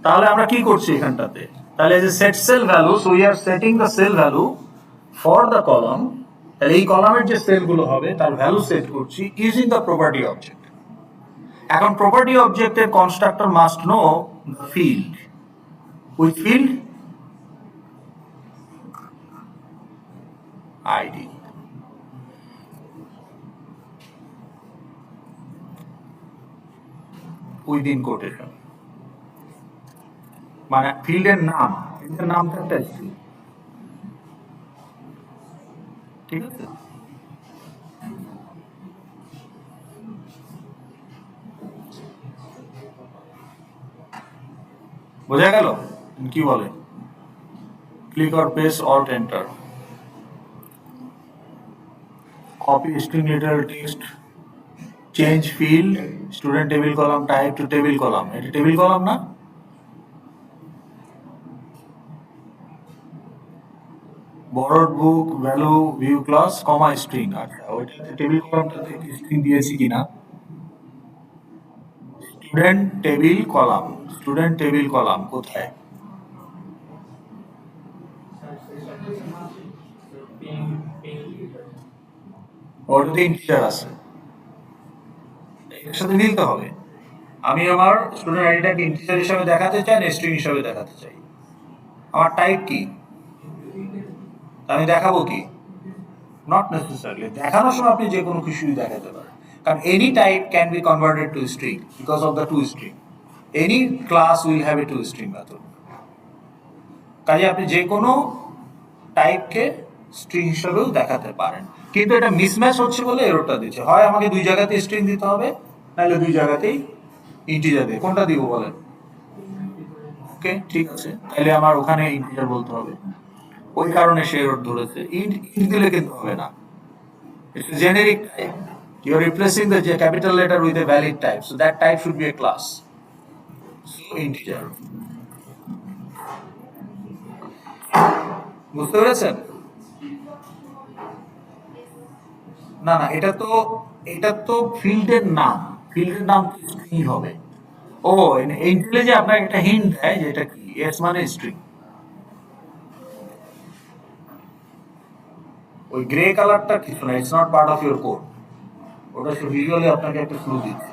তাহলে আমরা কি করছি এখানটাতে? তাহলে যে set sale value, so we are setting the sale value for the column. তাহলে এই কলামের যে সেলগুলো হবে তার ভ্যালু সেট করছি ইউজিং দ্য প্রপার্টি অবজেক্ট। এখন প্রপার্টি অবজেক্টের constructor must know the field. With field ID. Within quotation, মানে ফিল্ডের নাম, ফিল্ডের নাম থাকতে আসছে। ঠিক আছে? বোঝা গেল কি বলে? Click or press alt enter, copy string literal text, change field, student table column type to table column. এটা টেবিল কলাম না? borrowed book value view class comma string। আচ্ছা ওইটাতে টেবিল কলামটাতে স্ট্রিং দিয়েছি কিনা? স্টুডেন্ট টেবিল কলাম কোথায়? ওটাতে integer আছে, এর সাথে মিলতে হবে। আমি আমার স্টুডেন্ট আইডিটাকে ইন্টিজার হিসাবে দেখাতে চাই না স্ট্রিং হিসাবে দেখাতে চাই? আমার টাইপ কি? আমি দেখাবো কি? Not necessarily. দেখানোর সময় আপনি যে কোনো কিছুই দেখাতে পারেন, কারণ any type can be converted to string because of the two string. Any class will have a two string method. কাজে আপনি যে কোনো টাইপকে স্ট্রিং হিসাবেও দেখাতে পারেন, কিন্তু এটা মিসম্যাচ হচ্ছে বলে এররটা দিচ্ছে। হয় আমাকে দুই জায়গাতে স্ট্রিং দিতে হবে, নাহলে দুই জায়গাতেই ইন্টিজার দিয়ে। কোনটা দিব বলেন? ওকে ঠিক আছে, তাহলে আমার ওখানে ইন্টিজার বলতে হবে, ওই কারণে সে এরর ধরেছে। ইন্ট দিলে কিন্তু হবে না, it's a generic type. You are replacing the capital letter with a valid type, so that type should be a class. So integer. বুঝতে পেরেছেন? না না, এটা তো ফিল্ডের নাম, ফিল্ডের নাম কি হবে? ও ইন্টেলে যে আপনাকে একটা হিন্ট দেয় যে এটা কি, এস মানে স্ট্রিং। ওই গ্রে কালারটা কিছু না, it's not part of your code, ওটা ভিজুয়ালি আপনাকে একটা ক্লু দিচ্ছে।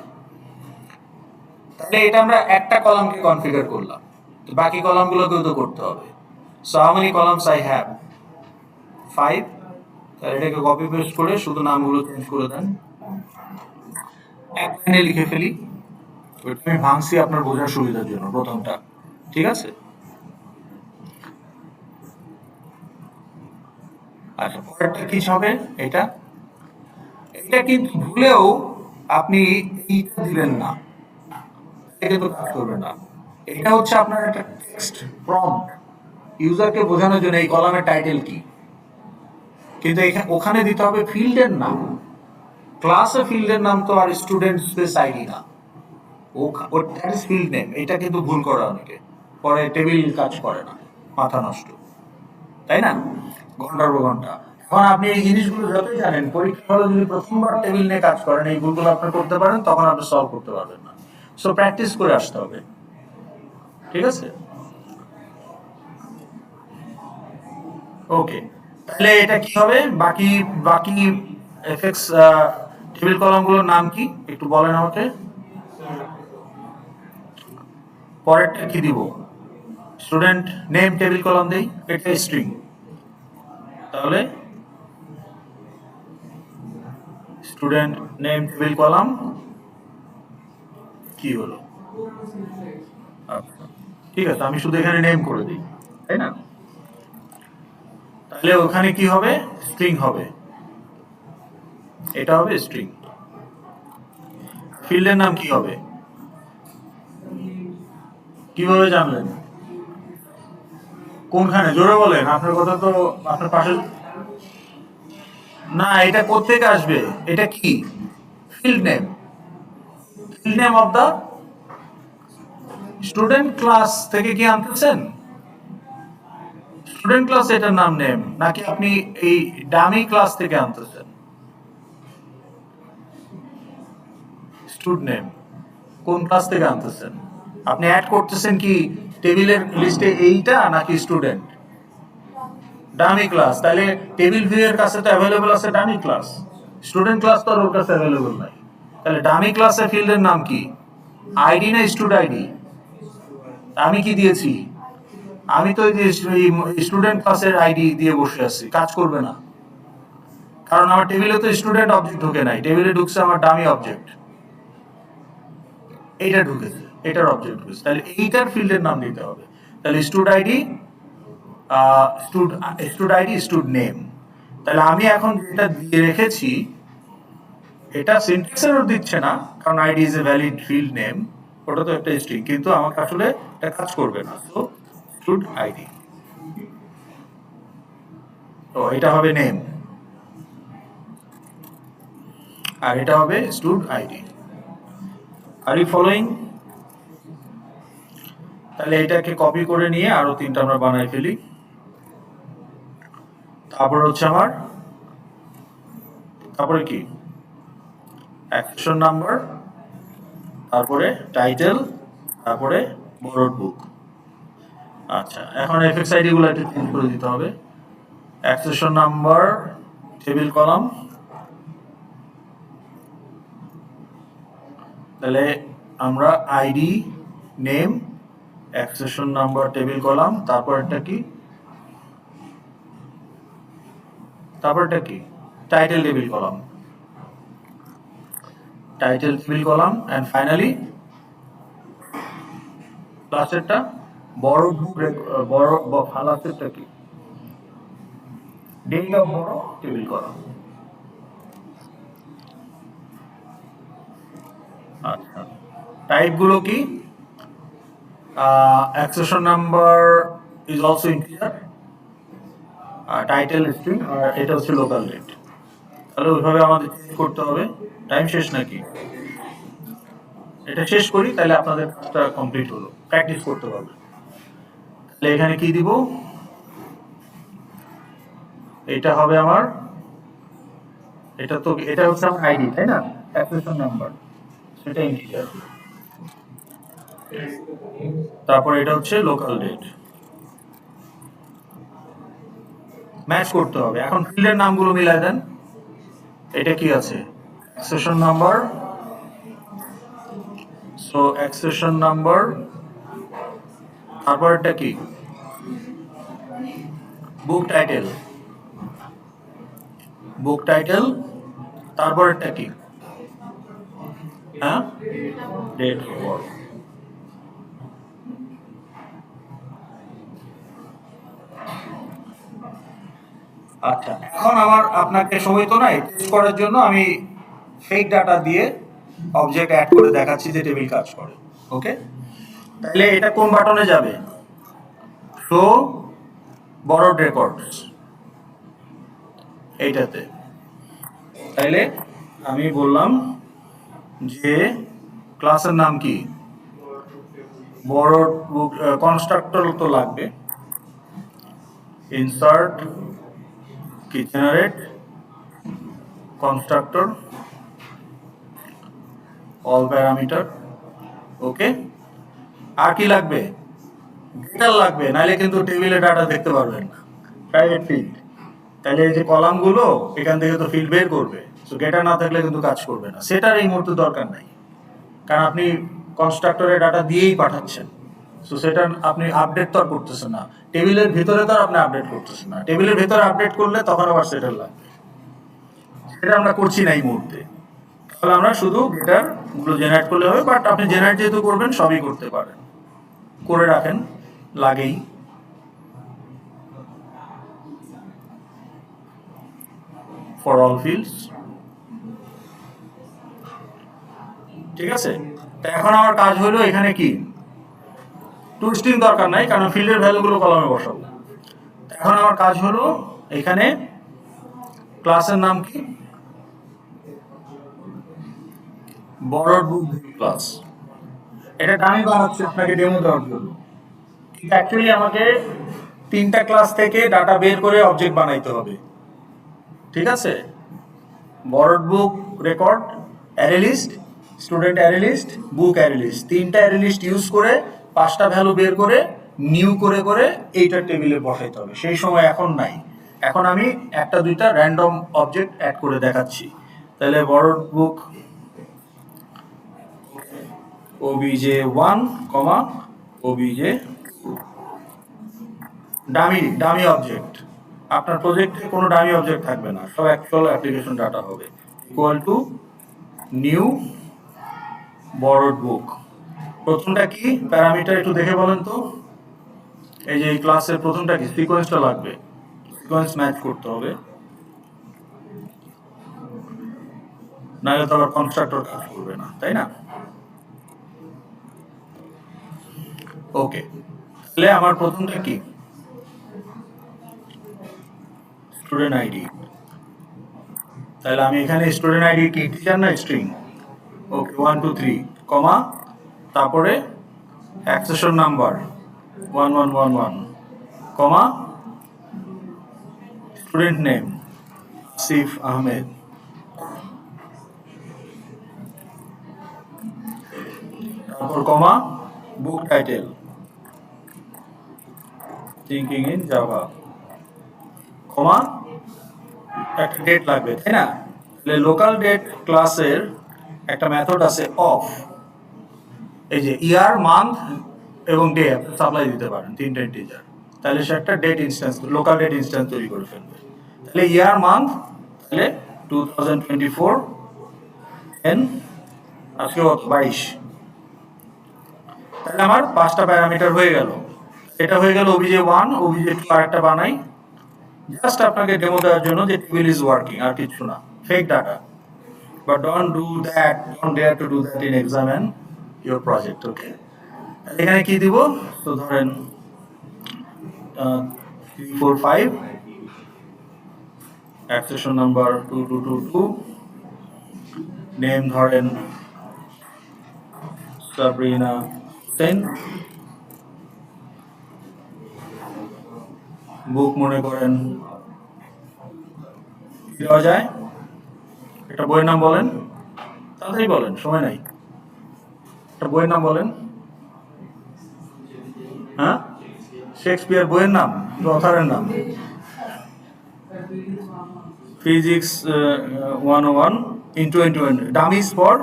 তাহলে এটা আমরা একটা কলামকে কনফিগার করলাম, তো বাকি কলামগুলোকেও তো করতে হবে। So how many columns I have? 5। তাহলে এটাকে কপি পেস্ট করে শুধু নামগুলো চেঞ্জ করে দেন, এক লাইনে লিখে ফেলি। ওইটা আমি ভাঙছি আপনার বোঝার সুবিধার জন্য প্রথমটা, ঠিক আছে? আচ্ছা পরেরটা কি হবে? এটা এটা কিন্তু ভুলেও আপনি এইটা দিলেন না, এটা কিন্তু কাজ করবে না। এটা হচ্ছে আপনার একটা টেক্সট প্রম্পট, ইউজারকে বোঝানোর জন্য এই কলামের টাইটেল কি, কিন্তু ওখানে দিতে হবে ফিল্ডের নাম। ক্লাসে ফিল্ডের নাম তো আর স্টুডেন্ট স্পেস আইডি না, ও দ্যাট ইজ ফিল্ড নেম। এটা কিন্তু ভুল করে অনেকে, পরে টেবিল কাজ করে না, মাথা নষ্ট, তাই না? ঘন্টার পর ঘন্টা। এখন আপনি এই জিনিসগুলো যতই জানেন, পরীক্ষা হলে যদি প্রথমবার টেবিল নিয়ে কাজ করেন, এই ভুলগুলো আপনি করতে পারেন, তখন আপনি সলভ করতে পারবেন না। সো প্র্যাকটিস করে আসতে হবে, ঠিক আছে? ওকে, তাহলে এটা কি হবে? বাকি বাকি এফএক্স টেবিল কলামগুলোর নাম কি একটু বলেন আমাকে। পরেরটা কি দিব? স্টুডেন্ট নেম টেবিল কলাম দেই, এটা স্ট্রিং। তাহলে স্টুডেন্ট নেম টেবিল কলাম কি হলো? আচ্ছা ঠিক আছে, আমি শুধু এখানে নেম করে দিই, তাই না? তাহলে ওখানে কি হবে? স্ট্রিং হবে, এটা হবে স্ট্রিং। ফিল্ডের নাম কি হবে? কিভাবে জানলেন? কোনখানে জোরে বলেন, আপনার কথা তো আপনার পাশে। না, এটা কোত্থেকে আসবে? এটা কি? Field name, field name of the student class থেকে কি আনতেছেন? স্টুডেন্ট ক্লাস এটার নাম নেম, নাকি আপনি এই ডামি ক্লাস থেকে আনতেছেন? স্টুড নেম কোন ক্লাস থেকে আনতেছেন? আপনি অ্যাড করতেছেন কি টেবিলের লিস্টে এইটা, নাকি স্টুডেন্ট? ডামি ক্লাস, তাহলে টেবিল ভিউ এর কাছে তো অ্যাভেলেবল আছে ডামি ক্লাস, স্টুডেন্ট ক্লাস তো আর ওর কাছে অ্যাভেলেবল নাই। তাহলে ডামি ক্লাসের ফিল্ডের নাম কি? আইডি না স্টুড আইডি? আমি কি দিয়েছি? আমি তো স্টুডেন্ট ক্লাসের আইডি দিয়ে বসে আছি, কাজ করবে না, কারণ আমার টেবিলে তো স্টুডেন্ট অবজেক্ট ঢুকে নাই, টেবিলে ঢুকছে আমার ডামি অবজেক্ট, এইটা ঢুকেছে, এটার অবজেক্ট ঢুকেছে। তাহলে এইটার ফিল্ডের নাম দিতে হবে। তাহলে stood ID, stood ID, stood name. তাহলে আমি এখন যেটা দিয়ে রেখেছি এটা সিনট্যাক্স এরর দিচ্ছে না, কারণ ID is a valid field name, ওটা তো একটা স্ট্রিং, কিন্তু আমাকে আসলে এটা কাজ করবে না। সো স্টুড আইডি, তো এটা হবে নেম আর এটা হবে stood ID. Are you following? তাহলে এটাকে কপি করে নিয়ে আরো তিনটা আমরা বানাই ফেলি। তারপর হচ্ছে আমার, তারপরে কি অ্যাকশন নাম্বার, তারপরে টাইটেল, তারপরে বরোড বুক। আচ্ছা, এখন এফএক্স আইডি গুলো একটু চেঞ্জ করে দিতে হবে। অ্যাকসেশন নাম্বার টেবিল কলাম, তাহলে আমরা ID name accession number table column, তারপর এটা কি, তারপরটা কি title table column, title table column, and finally লাস্টেরটা বড় বুক, বড় লাস্টেরটা কি date of borrow table column. আচ্ছা, টাইপ গুলো কি, accession number is also integer, title string, আর এটা হচ্ছে লোকাল ডেট। তাহলে ওইভাবে আমাদের চেঞ্জ করতে হবে। টাইম শেষ নাকি? এটা শেষ করি, তাহলে আপনাদের কাজটা কমপ্লিট হলো, প্র্যাকটিস করতে পারবে। তাহলে এখানে কি দিব, এটা হবে আমার, এটা তো এটা হচ্ছে আমার আইডি, তাই না, অ্যাপ্লিকেশন নাম্বার, সেটা ইন্টিজার। তারপর এটা হচ্ছে লোকাল ডেট, ম্যাচ করতে হবে। এখন ফিল্ডের নামগুলো মিলাই দেন। এটা কি আছে, accession number, so accession number, তারপর এটা কি বুক টাইটেল, বুক টাইটেল, তারপর এটা কি, হ্যাঁ, ডেট অফ বার্থ। আচ্ছা, এখন আমার আপনাকে সময় তো নাই, টেস্ট করার জন্য আমি ফেক ডাটা দিয়ে অবজেক্ট অ্যাড করে দেখাচ্ছি যে টেবিল কাজ করে। ওকে, তাহলে এটা কোন বাটনে যাবে, শো বরোড রেকর্ডস, এইটাতে। তাইলে আমি বললাম যে ক্লাসের নাম কি, বরোড বুক, কনস্ট্রাক্টর তো লাগবে, ইনসার্ট কি জেনারেট কনস্ট্রাক্টর অল প্যারামিটার। ওকে, আর কি লাগবে, গেটার লাগবে, নাহলে কিন্তু টেবিলে ডাটা দেখতে পারবেন না, প্রাইভেট ফিল্ড। তাহলে এই যে কলামগুলো এখান থেকে তো ফিল্ড বের করবে, তো গেটার না থাকলে কিন্তু কাজ করবে না। সেটার এই মুহূর্তে দরকার নাই, কারণ আপনি কনস্ট্রাক্টরের ডাটা দিয়েই পাঠাচ্ছেন, সো সেটা আপনি আপডেট তো আর করতেছেন না, টেবিলের ভিতরে তো আর আপনি আপডেট করতেছেন না। টেবিলের ভিতরে আপডেট করলে তখন আবার সেটার লাগবে, সেটা আমরা করছি না এই মুহূর্তে। তাহলে আমরা শুধু গেটার গুলো জেনারেট করলে হবে, বাট আপনি জেনারেট যেহেতু করবেন সবই করতে পারেন, করে রাখেন, লাগেই। ফর অল ফিল্ডস, ঠিক আছে। তো এখন আমার কাজ হলো এখানে কি, টু স্ট্রিং দরকার নাই, কারণ ফিল্ডের ভ্যালুগুলো কলামে বসাবো। এখন আমার কাজ হলো এখানে ক্লাসের নাম কি, বরোড বুক ক্লাস। এটা আমি বানাচ্ছি আপনাকে ডেমো দেওয়ার জন্য, কিন্তু অ্যাকচুয়ালি আমাকে তিনটা ক্লাস থেকে ডাটা বের করে অবজেক্ট বানাইতে হবে, ঠিক আছে। Borrowed book record, array list, student array list, book array list, তিনটা অ্যারে লিস্ট ইউজ করে পাঁচটা ভ্যালু বের করে নিউ করে করে এইটার টেবিলে বসাইতে হবে। সেই সময় এখন নাই, এখন আমি একটা দুইটা র্যান্ডম অবজেক্ট অ্যাড করে দেখাচ্ছি। তাহলে বরোড বুক obj1, obj2, ডামি অবজেক্ট। আপনার প্রজেক্টে কোনো ডামি অবজেক্ট থাকবে না, সব অ্যাকচুয়াল অ্যাপ্লিকেশন ডাটা হবে। ইকুয়াল টু নিউ বরোড বুক। প্রথমটা কি প্যারামিটার একটু দেখে বলেন তো, এই যে এই ক্লাসের প্রথমটা কি, সিকোয়েন্সটা লাগবে, সিকোয়েন্স ম্যাচ করতে হবে। নাহলে তো আবার কনস্ট্রাক্টর কাজ করবে না, তাই না? ওকে, তাহলে আমার প্রথমটা কি? Student ID. তাহলে আমি এখানে স্টুডেন্ট আইডি কি টিচার না স্ট্রিং? ওকে, 1 2 3 কমা, তারপরে accession number 1111 comma, student name Asif Ahmed, তারপর comma, book title thinking in Java, comma, একটা ডেট লাগবে, তাই না? তাহলে লোকাল ডেট ক্লাসের একটা মেথড আছে অফ, এই যে ইয়ার, মান্থ এবং ডে সাপ্লাই দিতে পারেন, তিনটা ইন্টিজার। তাহলে সে একটা date instance, local date instance তৈরি করে ফেলবে। তাহলে ইয়ার, মান্থ, তাহলে 2024 এন, আজকে 22। তাহলে আমার 5টা প্যারামিটার হয়ে গেল। এটা হয়ে গেল ওবিজে 1, ওবিজে 2 আরেকটা বানাই জাস্ট আপনাকে ডেমো দেওয়ার জন্য যে টেবিল ইজ ওয়ার্কিং, আর কিছু না, fake data. But don't do that, don't dare to do that in exam and your project. Okay, এখানে কি দিব? তো ধরেন 3 4 5, অ্যাক্সেশন নাম্বার 2222, নেম ধরেন সাবরিনা হোসেন, বুক মনে করেন দেওয়া যায়, একটা বইয়ের নাম বলেন, তাড়াতাড়ি বলেন, সময় নাই, একটা বইয়ের নাম বলেন। হ্যাঁ, শেক্সপিয়ার বইয়ের নাম, অথারের নাম? Physics 101 into into dummies for,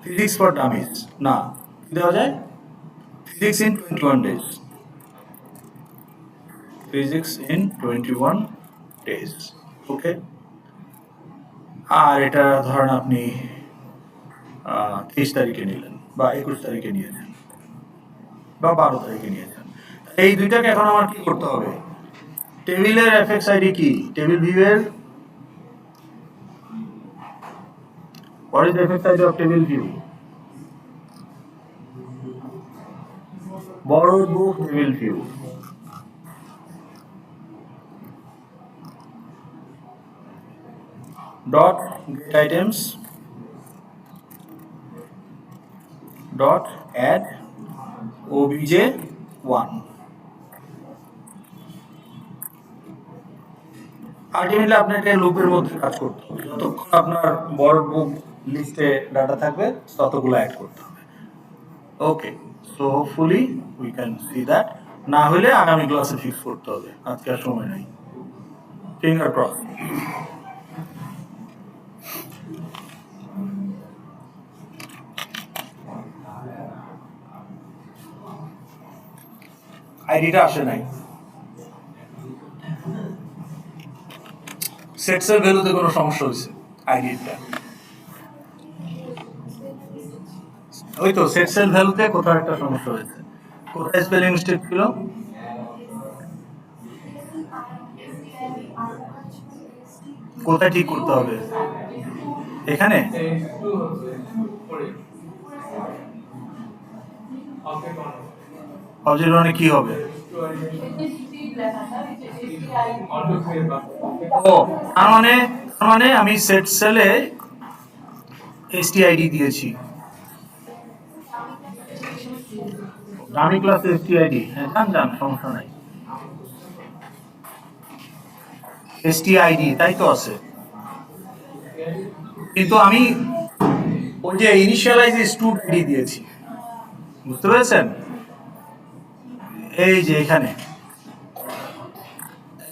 physics for dummies, না দেওয়া যায় physics in 21 days, physics in 21 days. Okay, আর এটা ধরেন আপনি 23 তারিখে নিলেন, বা 21 তারিখে নিয়েছেন, বা 12 তারিখে নিয়েছেন। এই দুইটাকে এখন আমার কি করতে হবে? টেবিলের এফএক্স আইডি কি? টেবিল ভিউ এর what is the effect ID of table view? Borrowed book table view. Dot get items. Dot add obj1. Ultimately আপনাকে লুপের মধ্যে কাজ করতে হবে, যতক্ষণ আপনার বড় বুক লিস্টে ডাটা থাকবে ততগুলো অ্যাড করতে হবে। Okay, so hopefully we can see that. না হলে আগামী ক্লাসে ফিক্স করতে হবে, আজকে আর সময় নাই। Finger cross. আইডিটা আসে নাই, সেটসের ভ্যালুতে কোনো সমস্যা হয়েছে আইডিটা? ওই তো সেটসের ভ্যালুতে কোথাও একটা সমস্যা হয়েছে। কোথায় স্পেলিং মিস্টেক ছিল? কোথায় ঠিক করতে হবে? এখানে অবজেক্ট মানে কি হবে? ও, তার মানে আমি সেট সেলে এসটিআইডি দিয়েছি, ডামি ক্লাস এসটিআইডি। হ্যাঁ, জান সমস্যা নাই, এসটিআইডি তাই তো আছে, কিন্তু আমি ওই যে ইনিশিয়ালাইজ স্টুড আইডি দিয়েছি, বুঝতে পেরেছেন? এই যে এখানে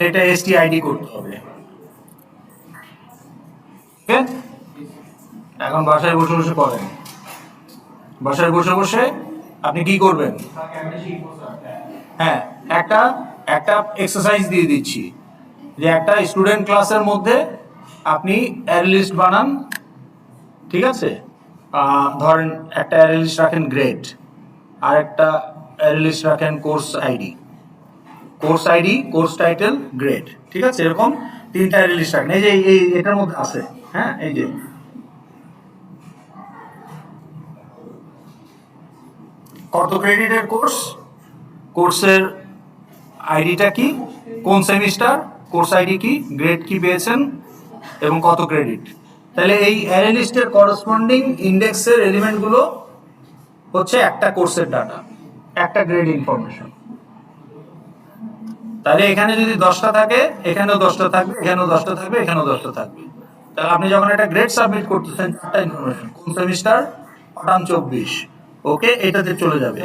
এটা এসটিআইডি করতে হবে। এখন বাসায় বসে বসে করেন, বাসায় বসে বসে আপনি কি করবেন? হ্যাঁ, একটা এক্সারসাইজ দিয়ে দিচ্ছি যে একটা স্টুডেন্ট ক্লাসের মধ্যে আপনি অ্যারে লিস্ট বানান, ঠিক আছে? ধরেন একটা অ্যারে লিস্ট রাখেন গ্রেড, আর একটা অ্যারে লিস্ট রাখেন course ID, course title, grade, ঠিক আছে? এরকম 3টা অ্যারে লিস্ট রাখেন। এই যে এটার মধ্যে আছে, হ্যাঁ, এই যে কত ক্রেডিটের কোর্স, কোর্সের আইডিটা কি, কোন সেমিস্টার, কোর্স আইডি কি, গ্রেড কি পেয়েছেন এবং কত ক্রেডিট। তাহলে এই অ্যারে লিস্টের করসপন্ডিং ইন্ডেক্সের এলিমেন্টগুলো হচ্ছে একটা কোর্সের ডাটা, একটা গ্রেড ইনফরমেশন। তাহলে এখানে যদি 10টা থাকে, এখানেও 10টা থাকবে, এখানেও 10টা থাকবে, এখানেও 10টা থাকবে। তাহলে আপনি যখন একটা গ্রেড সাবমিট করতেছেন, 4টা ইনফরমেশন, কোন সেমিস্টার, অটাম 24, ওকে, এটাতে চলে যাবে।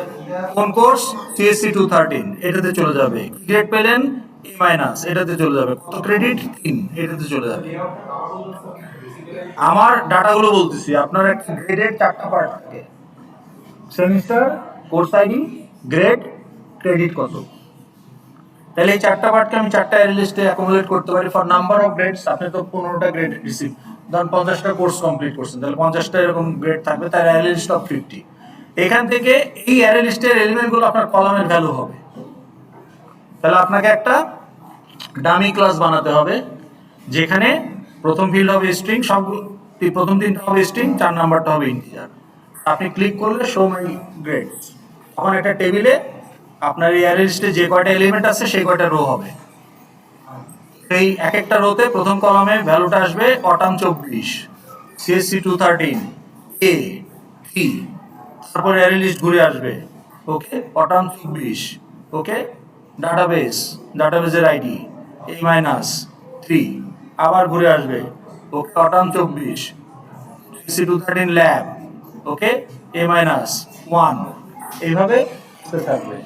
কোন কোর্স, সিএসসি 213, এটাতে চলে যাবে। গ্রেড পেলেন এ মাইনাস, এটাতে চলে যাবে। কত ক্রেডিট, 3, এটাতে চলে যাবে। আমার ডাটাগুলো বলতেছি, আপনার একটা গ্রেডের 4টা পার্ট থাকে, semester, course ID, grade, credit কত। তাহলে এই 4টা পার্টকে আমি 4টা অ্যারে লিস্টে অ্যাকোমোডেট করতে পারি ফর নাম্বার অফ গ্রেডস। আপনি তো 15টা গ্রেড রিসিভ, ধরুন 50টা কোর্স কমপ্লিট করছেন, তাহলে 50টা এরকম গ্রেড থাকবে, তার অ্যারে লিস্ট অফ 50। এখান থেকে এই অ্যারে লিস্টের এলিমেন্টগুলো আপনার কলামের ভ্যালু হবে। তাহলে আপনাকে একটা ডামি ক্লাস বানাতে হবে, যেখানে প্রথম ফিল্ড হবে স্ট্রিং, সবগুলো প্রথম 3টা হবে স্ট্রিং, 4 নাম্বারটা হবে ইন্টিজার। আপনি ক্লিক করলে শো মাই গ্রেডস, তখন একটা টেবিলে আপনার এই অ্যারে লিস্টে যে কয়টা এলিমেন্ট আছে সেই কয়টা রো হবে। সেই এক একটা রোতে প্রথম কলামে ভ্যালুটা আসবে অটাম 24, সিএসসি 213, এ 3, তারপর অ্যারে লিস্ট ঘুরে আসবে, ওকে, অটাম 24, ওকে, ডাটাবেস, ডাটাবেসের আইডি এ মাইনাস 3, আবার ঘুরে আসবে, ওকে, অটাম 24, সিএসসি 213 ল্যাব, ওকে, এ মাইনাস 1, এইভাবে থাকবে।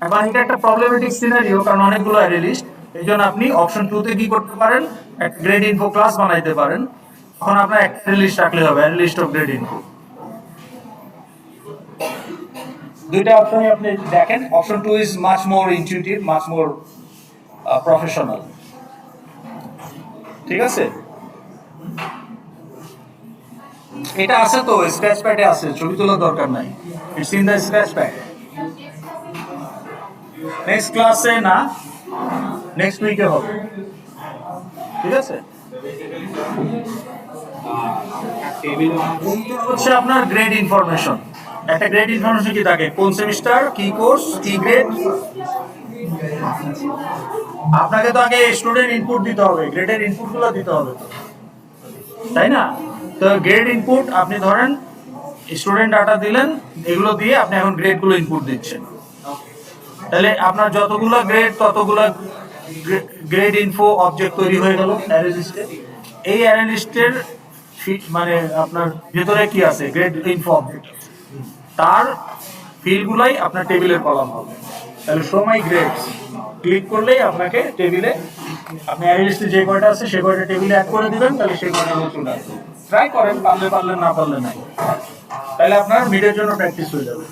এখন এটা একটা প্রবলেমেটিক সিনারিও, কারণ অনেকগুলো অ্যারে লিস্ট। এই জন্য আপনি অপশন 2 তে কি করতে পারেন, একটা গ্রেড ইনফো ক্লাস বানাইতে পারেন। তখন আপনার একটা অ্যারে লিস্ট রাখলে হবে, array list of grade info. দুইটা অপশনই আপনি দেখেন, option 2 is much more intuitive, much more professional. ঠিক আছে, এটা আছে তো স্ক্র্যাচ প্যাডে আছে, ছবি তোলার দরকার নাই, it's in the scratch pad. Next ক্লাসে না, নেক্সট উইকে হবে, ঠিক আছে। হচ্ছে আপনার গ্রেড ইনফরমেশন। একটা গ্রেড ইনফরমেশন কি থাকে, কোন সেমিস্টার, কি কোর্স, কি গ্রেড। আপনাকে তো আগে স্টুডেন্ট ইনপুট দিতে হবে, গ্রেডের ইনপুটগুলো দিতে হবে, তাই না। তো গ্রেড ইনপুট আপনি ধরেন স্টুডেন্ট ডাটা দিলেন, এগুলো দিয়ে আপনি এখন গ্রেডগুলো ইনপুট দিচ্ছেন। তাহলে আপনার যতগুলো গ্রেড ততগুলো গ্রেড ইনফো অবজেক্ট তৈরি হয়ে গেল অ্যারে লিস্টে। এই অ্যারে লিস্টের মানে আপনার ভেতরে কি আছে, গ্রেড ইনফো অবজেক্ট, তার ফিল্ডগুলাই আপনার টেবিলের কলাম হবে। তাহলে শো মাই গ্রেডস ক্লিক করলেই আপনাকে টেবিলে, আপনি অ্যারে লিস্টে যে কয়টা আছে সে কয়টা টেবিলে অ্যাড করে দিবেন, তাহলে সেই কয়টা চলে আসবে। ট্রাই করেন, পারলে পারলেন, না পারলে নাই। তাহলে আপনার মিডের জন্য প্র্যাকটিস হয়ে যাবে।